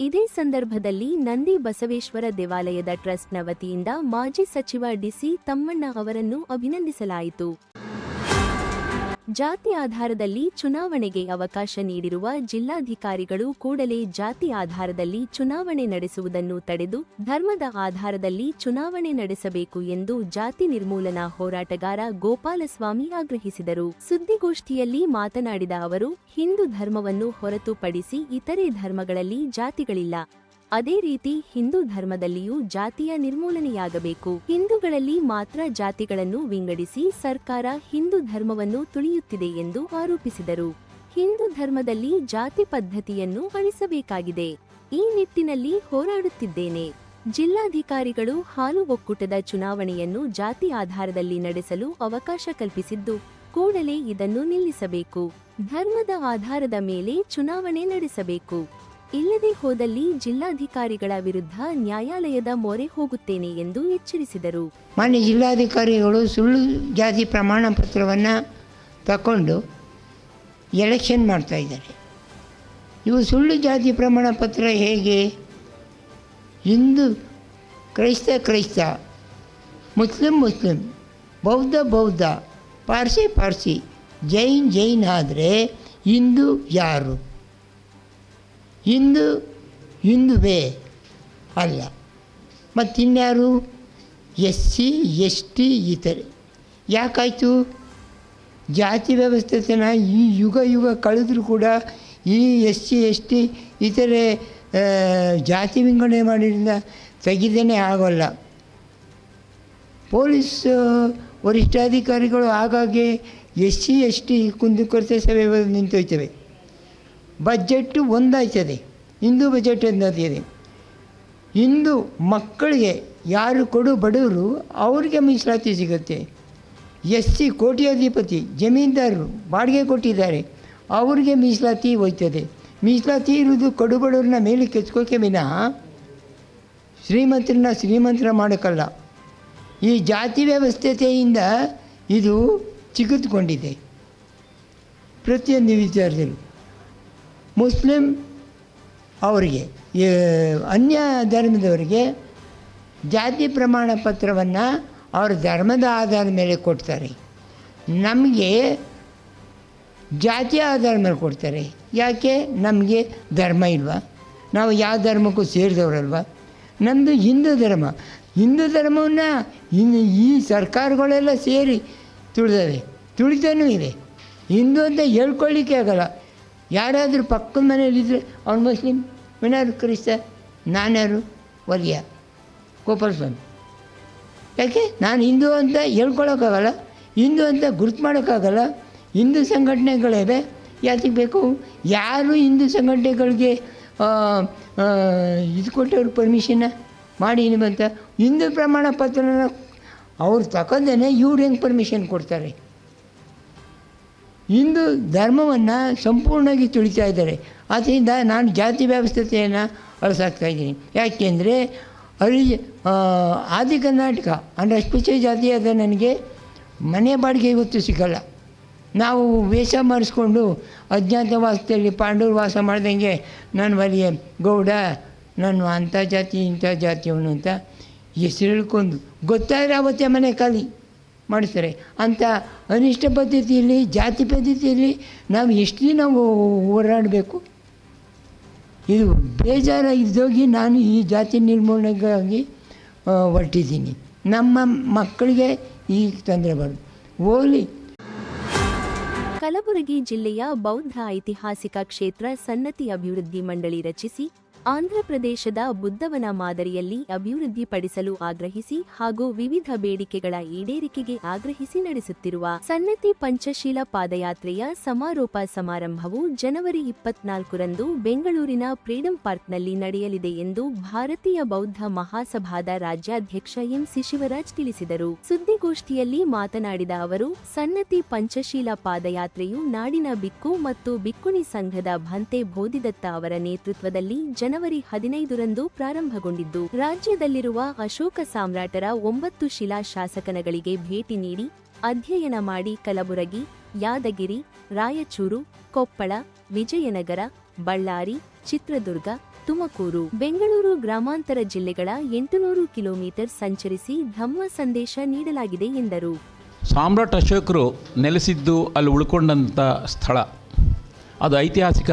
ಇದೇ ಸಂದರ್ಭದಲ್ಲಿ ನಂದಿ ಬಸವೇಶ್ವರ ದೇವಾಲಯದ ಟ್ರಸ್ಟ್ನ ವತಿಯಿಂದ ಮಾಜಿ ಸಚಿವ ಡಿಸಿ ತಮ್ಮಣ್ಣ ಅವರನ್ನು ಅಭಿನಂದಿಸಲಾಯಿತು. ಜಾತಿ ಆಧಾರದಲ್ಲಿ ಚುನಾವಣೆಗೆ ಅವಕಾಶ ನೀಡಿರುವ ಜಿಲ್ಲಾಧಿಕಾರಿಗಳು ಕೂಡಲೇ ಜಾತಿ ಆಧಾರದಲ್ಲಿ ಚುನಾವಣೆ ನಡೆಸುವುದನ್ನು ತಡೆದು ಧರ್ಮದ ಆಧಾರದಲ್ಲಿ ಚುನಾವಣೆ ನಡೆಸಬೇಕು ಎಂದು ಜಾತಿ ನಿರ್ಮೂಲನಾ ಹೋರಾಟಗಾರ ಗೋಪಾಲಸ್ವಾಮಿ ಆಗ್ರಹಿಸಿದರು. ಸುದ್ದಿಗೋಷ್ಠಿಯಲ್ಲಿ ಮಾತನಾಡಿದ ಅವರು, ಹಿಂದೂ ಧರ್ಮವನ್ನು ಹೊರತುಪಡಿಸಿ ಇತರೆ ಧರ್ಮಗಳಲ್ಲಿ ಜಾತಿಗಳಿಲ್ಲ. ಅದೇ ರೀತಿ ಹಿಂದೂ ಧರ್ಮದಲ್ಲಿಯೂ ಜಾತಿಯ ನಿರ್ಮೂಲನೆಯಾಗಬೇಕು. ಹಿಂದೂಗಳಲ್ಲಿ ಮಾತ್ರ ಜಾತಿಗಳನ್ನು ವಿಂಗಡಿಸಿ ಸರ್ಕಾರ ಹಿಂದೂ ಧರ್ಮವನ್ನು ತುಳಿಯುತ್ತಿದೆ ಎಂದು ಆರೋಪಿಸಿದರು. ಹಿಂದೂ ಧರ್ಮದಲ್ಲಿ ಜಾತಿ ಪದ್ಧತಿಯನ್ನು ಅಳಿಸಬೇಕಾಗಿದೆ. ಈ ನಿಟ್ಟಿನಲ್ಲಿ ಹೋರಾಡುತ್ತಿದ್ದೇನೆ. ಜಿಲ್ಲಾಧಿಕಾರಿಗಳು ಹಾಲು ಒಕ್ಕೂಟದ ಚುನಾವಣೆಯನ್ನು ಜಾತಿ ಆಧಾರದಲ್ಲಿ ನಡೆಸಲು ಅವಕಾಶ ಕಲ್ಪಿಸಿದ್ದು, ಕೂಡಲೇ ಇದನ್ನು ನಿಲ್ಲಿಸಬೇಕು. ಧರ್ಮದ ಆಧಾರದ ಮೇಲೆ ಚುನಾವಣೆ ನಡೆಸಬೇಕು. ಇಲ್ಲದೆ ಹೋದಲ್ಲಿ ಜಿಲ್ಲಾಧಿಕಾರಿಗಳ ವಿರುದ್ಧ ನ್ಯಾಯಾಲಯದ ಮೊರೆ ಹೋಗುತ್ತೇನೆ ಎಂದು ಎಚ್ಚರಿಸಿದರು. ಮಾನ್ಯ ಜಿಲ್ಲಾಧಿಕಾರಿಗಳು ಸುಳ್ಳು ಜಾತಿ ಪ್ರಮಾಣ ಪತ್ರವನ್ನು ತಗೊಂಡು ಎಲೆಕ್ಷನ್ ಮಾಡ್ತಾ ಇದ್ದಾರೆ. ಇವು ಸುಳ್ಳು ಜಾತಿ ಪ್ರಮಾಣ ಪತ್ರ ಹೇಗೆ? ಹಿಂದೂ ಕ್ರೈಸ್ತ, ಮುಸ್ಲಿಂ, ಬೌದ್ಧ, ಪಾರ್ಸಿ, ಜೈನ್ ಆದರೆ ಹಿಂದೂ ಯಾರು? ಹಿಂದುವೇ ಅಲ್ಲ. ಮತ್ತಿನ್ಯಾರು? SC ST ಇತರೆ. ಯಾಕಾಯಿತು? ಜಾತಿ ವ್ಯವಸ್ಥೆನ ಈ ಯುಗ ಕಳೆದರೂ ಕೂಡ ಈ SC ST ಇತರೆ ಜಾತಿ ವಿಂಗಡಣೆ ಮಾಡಿದ್ರಿಂದ ತೆಗೆದೇ ಆಗೋಲ್ಲ. ಪೊಲೀಸ್ ವರಿಷ್ಠಾಧಿಕಾರಿಗಳು ಆಗಾಗ್ಗೆ SC ST ಕುಂದುಕೊರತೆ ಸೇವೆ ನಿಂತೋಯ್ತವೆ. ಬಜೆಟ್ಟು ಒಂದಾಯ್ತದೆ, ಹಿಂದೂ ಬಜೆಟ್ ಒಂದಾಗ್ತದೆ. ಹಿಂದೂ ಮಕ್ಕಳಿಗೆ ಯಾರು ಬಡವರು ಅವ್ರಿಗೆ ಮೀಸಲಾತಿ ಸಿಗುತ್ತೆ. SC ಕೋಟ್ಯಾಧಿಪತಿ ಜಮೀನ್ದಾರರು ಬಾಡಿಗೆ ಕೊಟ್ಟಿದ್ದಾರೆ, ಅವ್ರಿಗೆ ಮೀಸಲಾತಿ ಹೋಯ್ತದೆ. ಮೀಸಲಾತಿ ಇರೋದು ಬಡವ್ರನ್ನ ಮೇಲೆ ಕೆಚ್ಕೋಕೆ ವಿನಃ ಶ್ರೀಮಂತರ ಮಾಡೋಕ್ಕಲ್ಲ. ಈ ಜಾತಿ ವ್ಯವಸ್ಥೆಯಿಂದ ಇದು ಚಿಗುತ್ಕೊಂಡಿದೆ ಪ್ರತಿಯೊಂದು ವಿಚಾರದಲ್ಲಿ. ಮುಸ್ಲಿಂ ಅವರಿಗೆ, ಅನ್ಯ ಧರ್ಮದವರಿಗೆ ಜಾತಿ ಪ್ರಮಾಣ ಪತ್ರವನ್ನು ಅವರ ಧರ್ಮದ ಆಧಾರದ ಮೇಲೆ ಕೊಡ್ತಾರೆ. ನಮಗೆ ಜಾತಿ ಆಧಾರದ ಮೇಲೆ ಕೊಡ್ತಾರೆ. ಯಾಕೆ? ನಮಗೆ ಧರ್ಮ ಇಲ್ವಾ? ನಾವು ಯಾವ ಧರ್ಮಕ್ಕೂ ಸೇರಿದವರಲ್ವ? ನಮ್ಮದು ಹಿಂದೂ ಧರ್ಮವನ್ನು ಈ ಸರ್ಕಾರಗಳೆಲ್ಲ ಸೇರಿ ತುಳಿತಾನೂ ಇದೆ. ಹಿಂದೂ ಅಂತ ಹೇಳ್ಕೊಳ್ಳಿಕ್ಕೆ ಆಗಲ್ಲ. ಯಾರಾದರೂ ಪಕ್ಕದ ಮನೆಯಲ್ಲಿದ್ದರೆ ಅವ್ನು ಮುಸ್ಲಿಂ, ಇನ್ಯಾರು ಕ್ರಿಸ್ತ, ನಾನ್ಯಾರು ವರ್ಯ ಗೋಪಾಲಸ್ವಾಮಿ. ಯಾಕೆ? ನಾನು ಹಿಂದೂ ಅಂತ ಹೇಳ್ಕೊಳಕ್ಕಾಗಲ್ಲ, ಹಿಂದೂ ಅಂತ ಗುರುತು ಮಾಡೋಕ್ಕಾಗಲ್ಲ. ಹಿಂದೂ ಸಂಘಟನೆಗಳಿವೆ, ಯಾತಕ್ಕೆ ಬೇಕು? ಯಾರು ಹಿಂದೂ ಸಂಘಟನೆಗಳಿಗೆ ಇದು ಕೊಟ್ಟವ್ರು ಪರ್ಮಿಷನ್ನ ಮಾಡಿ ಅಂತ ಹಿಂದೂ ಪ್ರಮಾಣ ಪತ್ರನ ಅವ್ರು ತಗೊಂಡೇ ಇವ್ರು ಹೆಂಗೆ ಪರ್ಮಿಷನ್ ಕೊಡ್ತಾರೆ? ಹಿಂದೂ ಧರ್ಮವನ್ನು ಸಂಪೂರ್ಣವಾಗಿ ತುಳಿತಾ ಇದ್ದಾರೆ. ಆದ್ದರಿಂದ ನಾನು ಜಾತಿ ವ್ಯವಸ್ಥೆಯನ್ನು ಅಳಿಸಾಕ್ತಾಯಿದ್ದೀನಿ. ಯಾಕೆಂದರೆ ಆದಿ ಕರ್ನಾಟಕ ಅಂದರೆ ಅಸ್ಪೃಶ್ಯ ಜಾತಿಯಾದ ನನಗೆ ಮನೆ ಬಾಡಿಗೆ ಇವತ್ತು ಸಿಗಲ್ಲ. ನಾವು ವೇಷ ಮಾಡಿಸ್ಕೊಂಡು ಅಜ್ಞಾತವಾಸದಲ್ಲಿ ಪಾಂಡವರು ವಾಸ ಮಾಡ್ದಂಗೆ ನಾನು ಅಲ್ಲಿ ಗೌಡ, ನಾನು ಅಂಥ ಜಾತಿ ಇಂಥ ಜಾತಿಯವನು ಅಂತ ಹೆಸರು ಹೇಳ್ಕೊಂಡು ಗೊತ್ತಾದರೆ ಆವತ್ತೇ ಮನೆ ಖಾಲಿ ಮಾಡಿಸ್ತಾರೆ. ಅಂಥ ಅನಿಷ್ಟ ಪದ್ಧತಿಯಲ್ಲಿ, ಜಾತಿ ಪದ್ಧತಿಯಲ್ಲಿ ನಾವು ಎಷ್ಟು ದಿನ ಹೋರಾಡಬೇಕು? ಇದು ಬೇಜಾರ ಇದ್ದೋಗಿ ನಾನು ಈ ಜಾತಿ ನಿರ್ಮೂಲನೆಗಾಗಿ ಹೊರಟಿದ್ದೀನಿ. ನಮ್ಮ ಮಕ್ಕಳಿಗೆ ಈಗ ತೊಂದರೆ ಬರೋದು ಹೋಗಲಿ. ಕಲಬುರಗಿ ಜಿಲ್ಲೆಯ ಬೌದ್ಧ ಐತಿಹಾಸಿಕ ಕ್ಷೇತ್ರ ಸನ್ನತಿ ಅಭಿವೃದ್ಧಿ ಮಂಡಳಿ ರಚಿಸಿ ಆಂಧ್ರಪ್ರದೇಶದ ಬುದ್ಧವನ ಮಾದರಿಯಲ್ಲಿ ಅಭಿವೃದ್ಧಿಪಡಿಸಲು ಆಗ್ರಹಿಸಿ ಹಾಗೂ ವಿವಿಧ ಬೇಡಿಕೆಗಳ ಈಡೇರಿಕೆಗೆ ಆಗ್ರಹಿಸಿ ನಡೆಸುತ್ತಿರುವ ಸನ್ನತಿ ಪಂಚಶೀಲ ಪಾದಯಾತ್ರೆಯ ಸಮಾರೋಪ ಸಮಾರಂಭವು ಜನವರಿ 24ರಂದು ಬೆಂಗಳೂರಿನ ಫ್ರೀಡಂ ಪಾರ್ಕ್ನಲ್ಲಿ ನಡೆಯಲಿದೆ ಎಂದು ಭಾರತೀಯ ಬೌದ್ಧ ಮಹಾಸಭಾದ ರಾಜ್ಯಾಧ್ಯಕ್ಷ ಎಂಸಿ ಶಿವರಾಜ್ ತಿಳಿಸಿದರು. ಸುದ್ದಿಗೋಷ್ಠಿಯಲ್ಲಿ ಮಾತನಾಡಿದ ಅವರು, ಸನ್ನತಿ ಪಂಚಶೀಲ ಪಾದಯಾತ್ರೆಯು ನಾಡಿನ ಬಿಕ್ಕು ಮತ್ತು ಬಿಕ್ಕುಣಿ ಸಂಘದ ಭಂತೆ ಬೋಧಿದತ್ತ ಅವರ ನೇತೃತ್ವದಲ್ಲಿ ಜನವರಿ 15ರಂದು ಪ್ರಾರಂಭಗೊಂಡಿದ್ದು, ರಾಜ್ಯದಲ್ಲಿರುವ ಅಶೋಕ ಸಾಮ್ರಾಟರ 9 ಶಿಲಾ ಶಾಸನಗಳಿಗೆ ಭೇಟಿ ನೀಡಿ ಅಧ್ಯಯನ ಮಾಡಿ ಕಲಬುರಗಿ, ಯಾದಗಿರಿ, ರಾಯಚೂರು, ಕೊಪ್ಪಳ, ವಿಜಯನಗರ, ಬಳ್ಳಾರಿ, ಚಿತ್ರದುರ್ಗ, ತುಮಕೂರು, ಬೆಂಗಳೂರು ಗ್ರಾಮಾಂತರ ಜಿಲ್ಲೆಗಳ 800 ಕಿಲೋಮೀಟರ್ ಸಂಚರಿಸಿ ಧಮ್ಮ ಸಂದೇಶ ನೀಡಲಾಗಿದೆ ಎಂದರು. ಸಾಮ್ರಾಟ್ ಅಶೋಕರು ನೆಲೆಸಿದ್ದು ಅಲ್ಲಿ ಉಳ್ಕೊಂಡಂಥ ಸ್ಥಳ, ಅದು ಐತಿಹಾಸಿಕ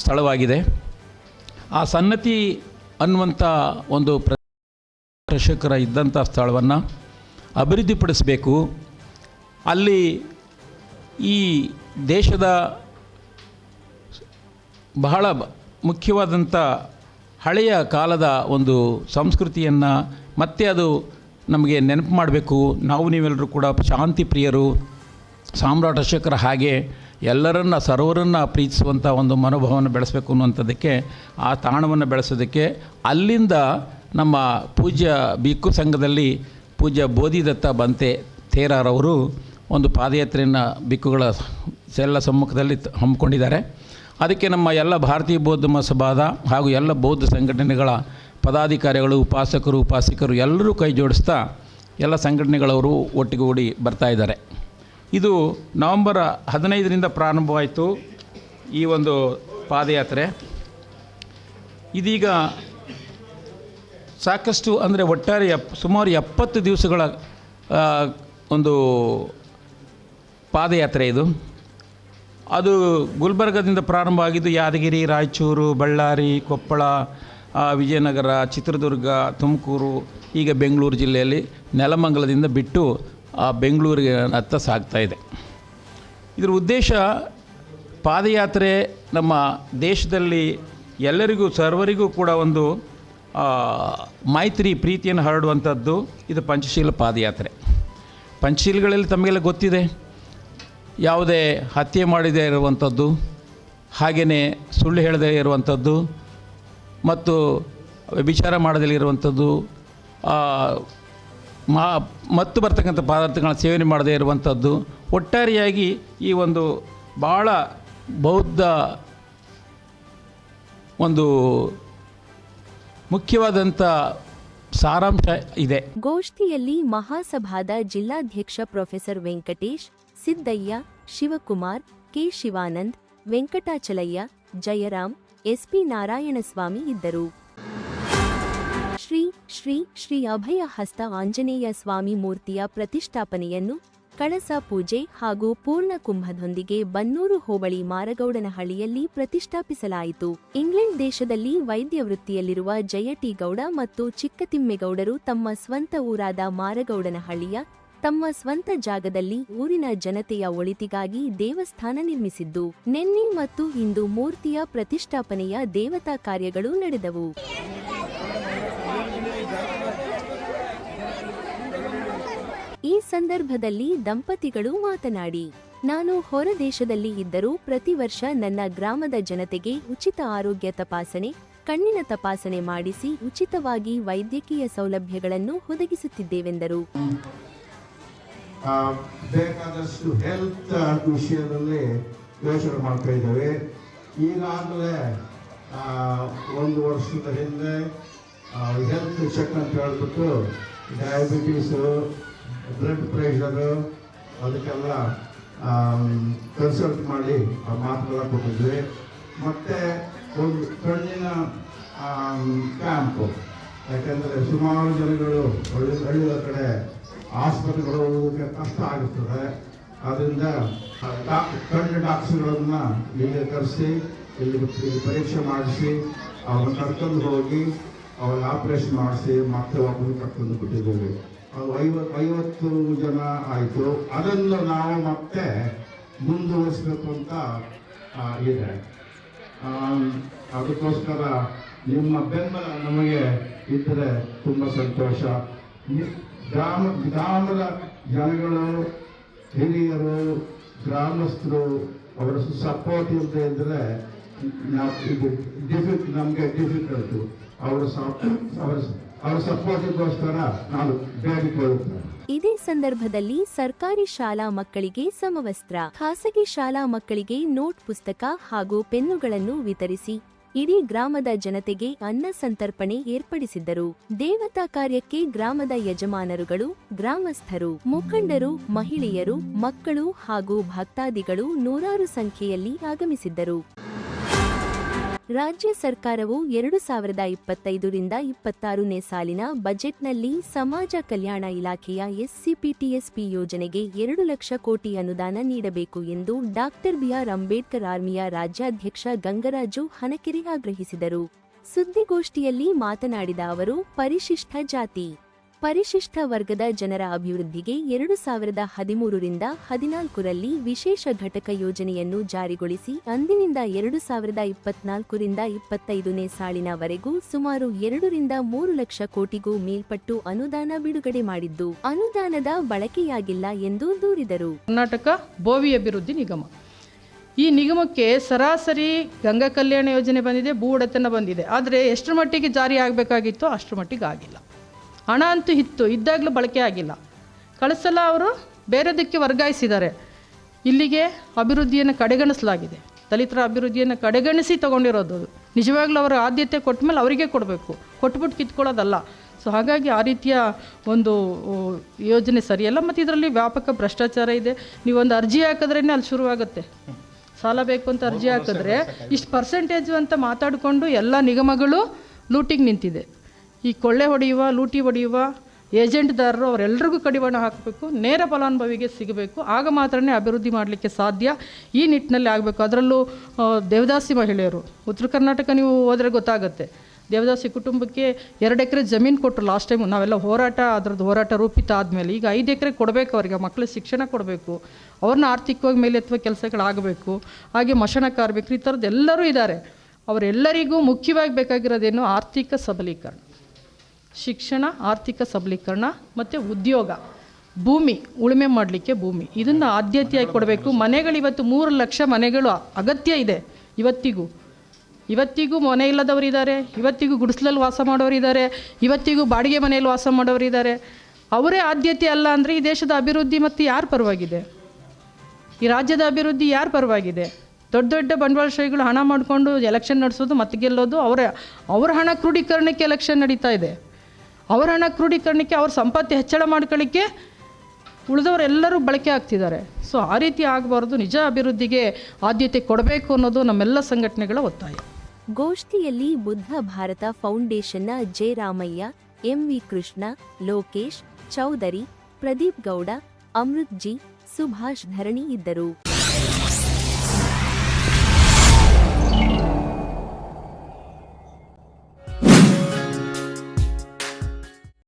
ಸ್ಥಳವಾಗಿದೆ. ಆ ಸನ್ನತಿ ಅನ್ನುವಂಥ ಒಂದು ಅಶೋಕರ ಇದ್ದಂಥ ಸ್ಥಳವನ್ನು ಅಭಿವೃದ್ಧಿಪಡಿಸಬೇಕು. ಅಲ್ಲಿ ಈ ದೇಶದ ಬಹಳ ಮುಖ್ಯವಾದಂಥ ಹಳೆಯ ಕಾಲದ ಒಂದು ಸಂಸ್ಕೃತಿಯನ್ನು ಮತ್ತೆ ಅದು ನಮಗೆ ನೆನಪು ಮಾಡಬೇಕು. ನಾವು ನೀವೆಲ್ಲರೂ ಕೂಡ ಶಾಂತಿ ಪ್ರಿಯರು, ಸಾಮ್ರಾಟ್ ಅಶೋಕರ ಹಾಗೆ ಎಲ್ಲರನ್ನ ಸರ್ವರನ್ನು ಪ್ರೀತಿಸುವಂಥ ಒಂದು ಮನೋಭಾವವನ್ನು ಬೆಳೆಸಬೇಕು ಅನ್ನುವಂಥದ್ದಕ್ಕೆ, ಆ ತಾಣವನ್ನು ಬೆಳೆಸೋದಕ್ಕೆ ಅಲ್ಲಿಂದ ನಮ್ಮ ಪೂಜ್ಯ ಬಿಕ್ಕು ಸಂಘದಲ್ಲಿ ಪೂಜ್ಯ ಬೋಧಿದತ್ತ ಬಂತೆ ತೇರಾರವರು ಒಂದು ಪಾದಯಾತ್ರೆಯನ್ನು ಬಿಕ್ಕುಗಳ ಎಲ್ಲ ಸಮ್ಮುಖದಲ್ಲಿ ಹಮ್ಮಿಕೊಂಡಿದ್ದಾರೆ. ಅದಕ್ಕೆ ನಮ್ಮ ಎಲ್ಲ ಭಾರತೀಯ ಬೌದ್ಧ ಮಹಾಸಭಾದ ಹಾಗೂ ಎಲ್ಲ ಬೌದ್ಧ ಸಂಘಟನೆಗಳ ಪದಾಧಿಕಾರಿಗಳು, ಉಪಾಸಕರು ಎಲ್ಲರೂ ಕೈ ಜೋಡಿಸ್ತಾ ಎಲ್ಲ ಸಂಘಟನೆಗಳವರು ಒಟ್ಟಿಗೂಡಿ ಬರ್ತಾಯಿದ್ದಾರೆ. ಇದು ನವೆಂಬರ್ 15ರಿಂದ ಪ್ರಾರಂಭವಾಯಿತು ಈ ಒಂದು ಪಾದಯಾತ್ರೆ. ಇದೀಗ ಸಾಕಷ್ಟು ಅಂದರೆ ಒಟ್ಟಾರೆ ಸುಮಾರು 70 ದಿವಸಗಳ ಒಂದು ಪಾದಯಾತ್ರೆ ಇದು. ಅದು ಗುಲ್ಬರ್ಗದಿಂದ ಪ್ರಾರಂಭ ಆಗಿದ್ದು ಯಾದಗಿರಿ, ರಾಯಚೂರು, ಬಳ್ಳಾರಿ, ಕೊಪ್ಪಳ, ವಿಜಯನಗರ, ಚಿತ್ರದುರ್ಗ, ತುಮಕೂರು, ಈಗ ಬೆಂಗಳೂರು ಜಿಲ್ಲೆಯಲ್ಲಿ ನೆಲಮಂಗಲದಿಂದ ಬಿಟ್ಟು ಬೆಂಗಳೂರಿಗೆ ಹತ್ತ ಸಾಗ್ತಾಯಿದೆ. ಇದರ ಉದ್ದೇಶ ಪಾದಯಾತ್ರೆ ನಮ್ಮ ದೇಶದಲ್ಲಿ ಎಲ್ಲರಿಗೂ ಸರ್ವರಿಗೂ ಕೂಡ ಒಂದು ಮೈತ್ರಿ ಪ್ರೀತಿಯನ್ನು ಹರಡುವಂಥದ್ದು ಇದು ಪಂಚಶೀಲ ಪಾದಯಾತ್ರೆ. ಪಂಚಶೀಲಗಳಲ್ಲಿ ತಮಗೆಲ್ಲ ಗೊತ್ತಿದೆ, ಯಾವುದೇ ಹತ್ಯೆ ಮಾಡದೇ ಇರುವಂಥದ್ದು, ಹಾಗೆಯೇ ಸುಳ್ಳು ಹೇಳದೇ ಇರುವಂಥದ್ದು ಮತ್ತು ವಿಚಾರ ಮಾಡದೇ ಇರುವಂಥದ್ದು, ಮತ್ತು ಬರ್ತಕ್ಕಂಥ ಪದಾರ್ಥಗಳನ್ನ ಸೇವನೆ ಮಾಡದೇ ಇರುವಂಥದ್ದು, ಒಟ್ಟಾರೆಯಾಗಿ ಈ ಒಂದು ಭಾಳ ಬೌದ್ಧ ಒಂದು ಮುಖ್ಯವಾದಂಥ ಸಾರಾಂಶ ಇದೆ. ಗೋಷ್ಠಿಯಲ್ಲಿ ಮಹಾಸಭಾದ ಜಿಲ್ಲಾಧ್ಯಕ್ಷ professor Venkatesh, Siddaiah, Shivakumar, K Shivanand, Venkatachalaiah, Jayaram, SP Narayanaswamy ಇದ್ದರು. ಶ್ರೀ ಶ್ರೀ ಶ್ರೀ ಅಭಯ ಹಸ್ತ ಆಂಜನೇಯ ಸ್ವಾಮಿ ಮೂರ್ತಿಯ ಪ್ರತಿಷ್ಠಾಪನೆಯನ್ನು ಕಳಸ ಪೂಜೆ ಹಾಗೂ ಪೂರ್ಣ ಕುಂಭದೊಂದಿಗೆ ಬನ್ನೂರು ಹೋಬಳಿ ಮಾರಗೌಡನಹಳ್ಳಿಯಲ್ಲಿ ಪ್ರತಿಷ್ಠಾಪಿಸಲಾಯಿತು. ಇಂಗ್ಲೆಂಡ್ ದೇಶದಲ್ಲಿ ವೈದ್ಯ ವೃತ್ತಿಯಲ್ಲಿರುವ ಜಯಟಿ ಗೌಡ ಮತ್ತು ಚಿಕ್ಕತಿಮ್ಮೇಗೌಡರು ತಮ್ಮ ಸ್ವಂತ ಊರಾದ ಮಾರಗೌಡನಹಳ್ಳಿಯ ತಮ್ಮ ಸ್ವಂತ ಜಾಗದಲ್ಲಿ ಊರಿನ ಜನತೆಯ ಒಳಿತಿಗಾಗಿ ದೇವಸ್ಥಾನ ನಿರ್ಮಿಸಿದ್ದು, ನಿನ್ನೆ ಮತ್ತು ಇಂದು ಮೂರ್ತಿಯ ಪ್ರತಿಷ್ಠಾಪನೆಯ ದೇವತಾ ಕಾರ್ಯಗಳು ನಡೆದವು. ಈ ಸಂದರ್ಭದಲ್ಲಿ ದಂಪತಿಗಳು ಮಾತನಾಡಿ, ನಾನು ಹೊರ ದೇಶದಲ್ಲಿ ಇದ್ದರೂ ಪ್ರತಿ ವರ್ಷ ನನ್ನ ಗ್ರಾಮದ ಜನತೆಗೆ ಉಚಿತ ಆರೋಗ್ಯ ತಪಾಸಣೆ, ಕಣ್ಣಿನ ತಪಾಸಣೆ ಮಾಡಿಸಿ ಉಚಿತವಾಗಿ ವೈದ್ಯಕೀಯ ಸೌಲಭ್ಯಗಳನ್ನು ಒದಗಿಸುತ್ತಿದ್ದೇವೆಂದರು. ಬೇಕಾದಷ್ಟು ಹೆಲ್ತ್ ವಿಷಯದಲ್ಲಿ ಯೋಚನೆ ಮಾಡ್ತಾ ಇದ್ದೇವೆ. ಈಗಾಗಲೇ 1 ವರ್ಷದ ಹಿಂದೆ ಹೆಲ್ತ್ ಚೆಕ್ ಅಂತ ಹೇಳ್ಬಿಟ್ಟು ಡಯಾಬಿಟೀಸು, ಬ್ಲಡ್ ಪ್ರೆಷರು ಅದಕ್ಕೆಲ್ಲ ಕನ್ಸಲ್ಟ್ ಮಾಡಿ ಮಾತುಗಳ ಕೊಟ್ಟಿದ್ವಿ. ಮತ್ತು ಒಂದು ಕಣ್ಣಿನ ಕ್ಯಾಂಪು, ಯಾಕೆಂದರೆ ಸುಮಾರು ಜನಗಳು ಹಳ್ಳಿಗಳ ಕಡೆ ಆಸ್ಪತ್ರೆಗಳು ಹೋಗೋಕ್ಕೆ ಕಷ್ಟ ಆಗುತ್ತದೆ. ಅದರಿಂದ ಕಣ್ಣು ಡಾಕ್ಟರ್ಗಳನ್ನು ಇಲ್ಲಿ ಕರೆಸಿ ಇಲ್ಲಿ ಪರೀಕ್ಷೆ ಮಾಡಿಸಿ ಅವ್ರನ್ನ ಕರ್ಕೊಂಡು ಹೋಗಿ ಅವ್ರಿಗೆ ಆಪ್ರೇಷನ್ ಮಾಡಿಸಿ ಮತ್ತೆ ವಾಪಸ್ ಕರ್ಕೊಂಡು ಬಿಟ್ಟಿದ್ದೀವಿ. ಅದು 50 ಜನ ಆಯಿತು. ಅದನ್ನು ನಾವು ಮತ್ತೆ ಮುಂದುವರಿಸಬೇಕು ಅಂತ ಇದೆ. ಅದಕ್ಕೋಸ್ಕರ ನಿಮ್ಮ ಬೆಂಬಲ ನಮಗೆ ಇದ್ದರೆ ತುಂಬ ಸಂತೋಷ. ಗ್ರಾಮದ ಜನಗಳು, ಹಿರಿಯರು, ಗ್ರಾಮಸ್ಥರು ಅವರ ಸಪೋರ್ಟ್ ಇಲ್ಲದೆ ಇದ್ದರೆ ನಮಗೆ ಡಿಫಿಕಲ್ಟು. ಅವರ ಸಪೋರ್ಟಿಗೋಸ್ಕರ ನಾನು ಬೇಡಿಕೊಳ್ಳುತ್ತೇನೆ. ಇದೇ ಸಂದರ್ಭದಲ್ಲಿ ಸರ್ಕಾರಿ ಶಾಲಾ ಮಕ್ಕಳಿಗೆ ಸಮವಸ್ತ್ರ, ಖಾಸಗಿ ಶಾಲಾ ಮಕ್ಕಳಿಗೆ ನೋಟ್ ಪುಸ್ತಕ ಹಾಗೂ ಪೆನ್ನುಗಳನ್ನು ವಿತರಿಸಿ ಇಡೀ ಗ್ರಾಮದ ಜನತೆಗೆ ಅನ್ನ ಸಂತರ್ಪಣೆ ಏರ್ಪಡಿಸಿದ್ದರು. ದೇವತಾ ಕಾರ್ಯಕ್ಕೆ ಗ್ರಾಮದ ಯಜಮಾನರುಗಳು, ಗ್ರಾಮಸ್ಥರು, ಮುಖಂಡರು, ಮಹಿಳೆಯರು, ಮಕ್ಕಳು ಹಾಗೂ ಭಕ್ತಾದಿಗಳು ನೂರಾರು ಸಂಖ್ಯೆಯಲ್ಲಿ ಆಗಮಿಸಿದ್ದರು. ರಾಜ್ಯ ಸರ್ಕಾರವು 2025-26ನೇ ಸಾಲಿನ ಬಜೆಟ್ನಲ್ಲಿ ಸಮಾಜ ಕಲ್ಯಾಣ ಇಲಾಖೆಯ SCPTSP ಯೋಜನೆಗೆ 2 ಲಕ್ಷ ಕೋಟಿ ಅನುದಾನ ನೀಡಬೇಕು ಎಂದು ಡಾಕ್ಟರ್ BR ಅಂಬೇಡ್ಕರ್ ಆರ್ಮಿಯ ರಾಜ್ಯಾಧ್ಯಕ್ಷ ಗಂಗರಾಜು ಹನಕೆರೆ ಆಗ್ರಹಿಸಿದರು. ಸುದ್ದಿಗೋಷ್ಠಿಯಲ್ಲಿ ಮಾತನಾಡಿದ ಅವರು, ಪರಿಶಿಷ್ಟ ಜಾತಿ, ಪರಿಶಿಷ್ಟ ವರ್ಗದ ಜನರ ಅಭಿವೃದ್ಧಿಗೆ 2013-14ರಲ್ಲಿ ವಿಶೇಷ ಘಟಕ ಯೋಜನೆಯನ್ನು ಜಾರಿಗೊಳಿಸಿ ಅಂದಿನಿಂದ 2024-25ನೇ ಸಾಲಿನವರೆಗೂ ಸುಮಾರು 2-3 ಲಕ್ಷ ಕೋಟಿಗೂ ಮೇಲ್ಪಟ್ಟು ಅನುದಾನ ಬಿಡುಗಡೆ ಮಾಡಿದ್ದು ಅನುದಾನದ ಬಳಕೆಯಾಗಿಲ್ಲ ಎಂದು ದೂರಿದರು. ಕರ್ನಾಟಕ ಬೋವಿ ಅಭಿವೃದ್ಧಿ ನಿಗಮ, ಈ ನಿಗಮಕ್ಕೆ ಸರಾಸರಿ ಗಂಗಾ ಕಲ್ಯಾಣ ಯೋಜನೆ ಬಂದಿದೆ, ಭೂ ಒಡೆತನ ಬಂದಿದೆ. ಆದರೆ ಎಷ್ಟರ ಮಟ್ಟಿಗೆ ಜಾರಿ ಆಗಬೇಕಾಗಿತ್ತೋ ಅಷ್ಟರ ಮಟ್ಟಿಗೆ ಆಗಿಲ್ಲ. ಹಣ ಅಂತೂ ಇದ್ದಾಗಲೂ ಬಳಕೆ ಆಗಿಲ್ಲ. ಕಳಿಸಲ್ಲ ಅವರು ಬೇರೆದಕ್ಕೆ ವರ್ಗಾಯಿಸಿದ್ದಾರೆ. ಇಲ್ಲಿಗೆ ಅಭಿವೃದ್ಧಿಯನ್ನು ಕಡೆಗಣಿಸಲಾಗಿದೆ. ದಲಿತರ ಅಭಿವೃದ್ಧಿಯನ್ನು ಕಡೆಗಣಿಸಿ ತಗೊಂಡಿರೋದು. ನಿಜವಾಗ್ಲೂ ಅವರ ಆದ್ಯತೆ ಕೊಟ್ಟ ಮೇಲೆ ಅವರಿಗೆ ಕೊಡಬೇಕು, ಕೊಟ್ಬಿಟ್ಟು ಕಿತ್ಕೊಳ್ಳೋದಲ್ಲ. ಸೊ ಹಾಗಾಗಿ ಆ ರೀತಿಯ ಒಂದು ಯೋಜನೆ ಸರಿಯಲ್ಲ. ಮತ್ತು ಇದರಲ್ಲಿ ವ್ಯಾಪಕ ಭ್ರಷ್ಟಾಚಾರ ಇದೆ. ನೀವೊಂದು ಅರ್ಜಿ ಹಾಕಿದ್ರೇ ಅಲ್ಲಿ ಶುರುವಾಗುತ್ತೆ. ಸಾಲ ಬೇಕು ಅಂತ ಅರ್ಜಿ ಹಾಕಿದ್ರೆ ಇಷ್ಟು ಪರ್ಸೆಂಟೇಜು ಅಂತ ಮಾತಾಡಿಕೊಂಡು ಎಲ್ಲ ನಿಗಮಗಳು ಲೂಟಿಗೆ ನಿಂತಿದೆ. ಈ ಕೊಳ್ಳೆ ಹೊಡೆಯುವ, ಲೂಟಿ ಹೊಡೆಯುವ ಏಜೆಂಟ್ದಾರರು ಅವರೆಲ್ಲರಿಗೂ ಕಡಿವಾಣ ಹಾಕಬೇಕು, ನೇರ ಫಲಾನುಭವಿಗೆ ಸಿಗಬೇಕು. ಆಗ ಮಾತ್ರನೇ ಅಭಿವೃದ್ಧಿ ಮಾಡಲಿಕ್ಕೆ ಸಾಧ್ಯ. ಈ ನಿಟ್ಟಿನಲ್ಲಿ ಆಗಬೇಕು. ಅದರಲ್ಲೂ ದೇವದಾಸಿ ಮಹಿಳೆಯರು, ಉತ್ತರ ಕರ್ನಾಟಕ ನೀವು ಹೋದರೆ ಗೊತ್ತಾಗುತ್ತೆ. ದೇವದಾಸಿ ಕುಟುಂಬಕ್ಕೆ 2 ಎಕರೆ ಜಮೀನು ಕೊಟ್ಟರು ಲಾಸ್ಟ್ ಟೈಮು. ನಾವೆಲ್ಲ ಅದರದ್ದು ಹೋರಾಟ ರೂಪಿತ ಆದಮೇಲೆ ಈಗ 5 ಎಕರೆ ಕೊಡಬೇಕು ಅವರಿಗೆ. ಮಕ್ಕಳ ಶಿಕ್ಷಣ ಕೊಡಬೇಕು, ಅವ್ರನ್ನ ಆರ್ಥಿಕವಾಗಿ ಮೇಲೆತ್ತುವ ಕೆಲಸಗಳಾಗಬೇಕು. ಹಾಗೆ ಮಶಾನ ಕಾರ್ಮಿಕರು, ಈ ಥರದ್ದು ಎಲ್ಲರೂ ಇದ್ದಾರೆ. ಅವರೆಲ್ಲರಿಗೂ ಮುಖ್ಯವಾಗಿ ಬೇಕಾಗಿರೋದೇನು? ಆರ್ಥಿಕ ಸಬಲೀಕರಣ, ಶಿಕ್ಷಣ, ಆರ್ಥಿಕ ಸಬಲೀಕರಣ ಮತ್ತು ಉದ್ಯೋಗ, ಭೂಮಿ, ಉಳುಮೆ ಮಾಡಲಿಕ್ಕೆ ಭೂಮಿ, ಇದನ್ನು ಆದ್ಯತೆಯಾಗಿ ಕೊಡಬೇಕು. ಮನೆಗಳು ಇವತ್ತು 3 ಲಕ್ಷ ಮನೆಗಳು ಅಗತ್ಯ ಇದೆ. ಇವತ್ತಿಗೂ ಮನೆ ಇಲ್ಲದವರಿದ್ದಾರೆ, ಇವತ್ತಿಗೂ ಗುಡಿಸಲಲ್ಲಿ ವಾಸ ಮಾಡೋರಿದ್ದಾರೆ, ಇವತ್ತಿಗೂ ಬಾಡಿಗೆ ಮನೆಯಲ್ಲಿ ವಾಸ ಮಾಡೋರಿದ್ದಾರೆ. ಅವರೇ ಆದ್ಯತೆ ಅಲ್ಲ ಅಂದರೆ ಈ ದೇಶದ ಅಭಿವೃದ್ಧಿ ಮತ್ತು ಯಾರ ಪರವಾಗಿದೆ? ಈ ರಾಜ್ಯದ ಅಭಿವೃದ್ಧಿ ಯಾರ ಪರವಾಗಿದೆ? ದೊಡ್ಡ ದೊಡ್ಡ ಬಂಡವಾಳಶಾಹಿಗಳು ಹಣ ಮಾಡಿಕೊಂಡು ಎಲೆಕ್ಷನ್ ನಡೆಸೋದು ಮತ್ತು ಗೆಲ್ಲೋದು. ಅವರ ಹಣ ಕ್ರೋಢೀಕರಣಕ್ಕೆ ಎಲೆಕ್ಷನ್ ನಡೀತಾ ಇದೆ. ಅವರ ಹಣ ಕ್ರೋಢೀಕರಣಕ್ಕೆ, ಅವ್ರ ಸಂಪತ್ತು ಹೆಚ್ಚಳ ಮಾಡ್ಕೊಳ್ಳಿಕ್ಕೆ ಉಳಿದವರೆಲ್ಲರೂ ಬಳಕೆ ಆಗ್ತಿದ್ದಾರೆ. ಸೊ ಆ ರೀತಿ ಆಗಬಾರ್ದು. ನಿಜ ಅಭಿವೃದ್ಧಿಗೆ ಆದ್ಯತೆ ಕೊಡಬೇಕು ಅನ್ನೋದು ನಮ್ಮೆಲ್ಲ ಸಂಘಟನೆಗಳ ಒತ್ತಾಯ. ಗೋಷ್ಠಿಯಲ್ಲಿ ಬುದ್ಧ ಭಾರತ ಫೌಂಡೇಶನ್ನ J. MV Krishna, Lokesh, Chaudhary, Pradeep Gowda, Amrit G, Subhash Dharani ಇದ್ದರು.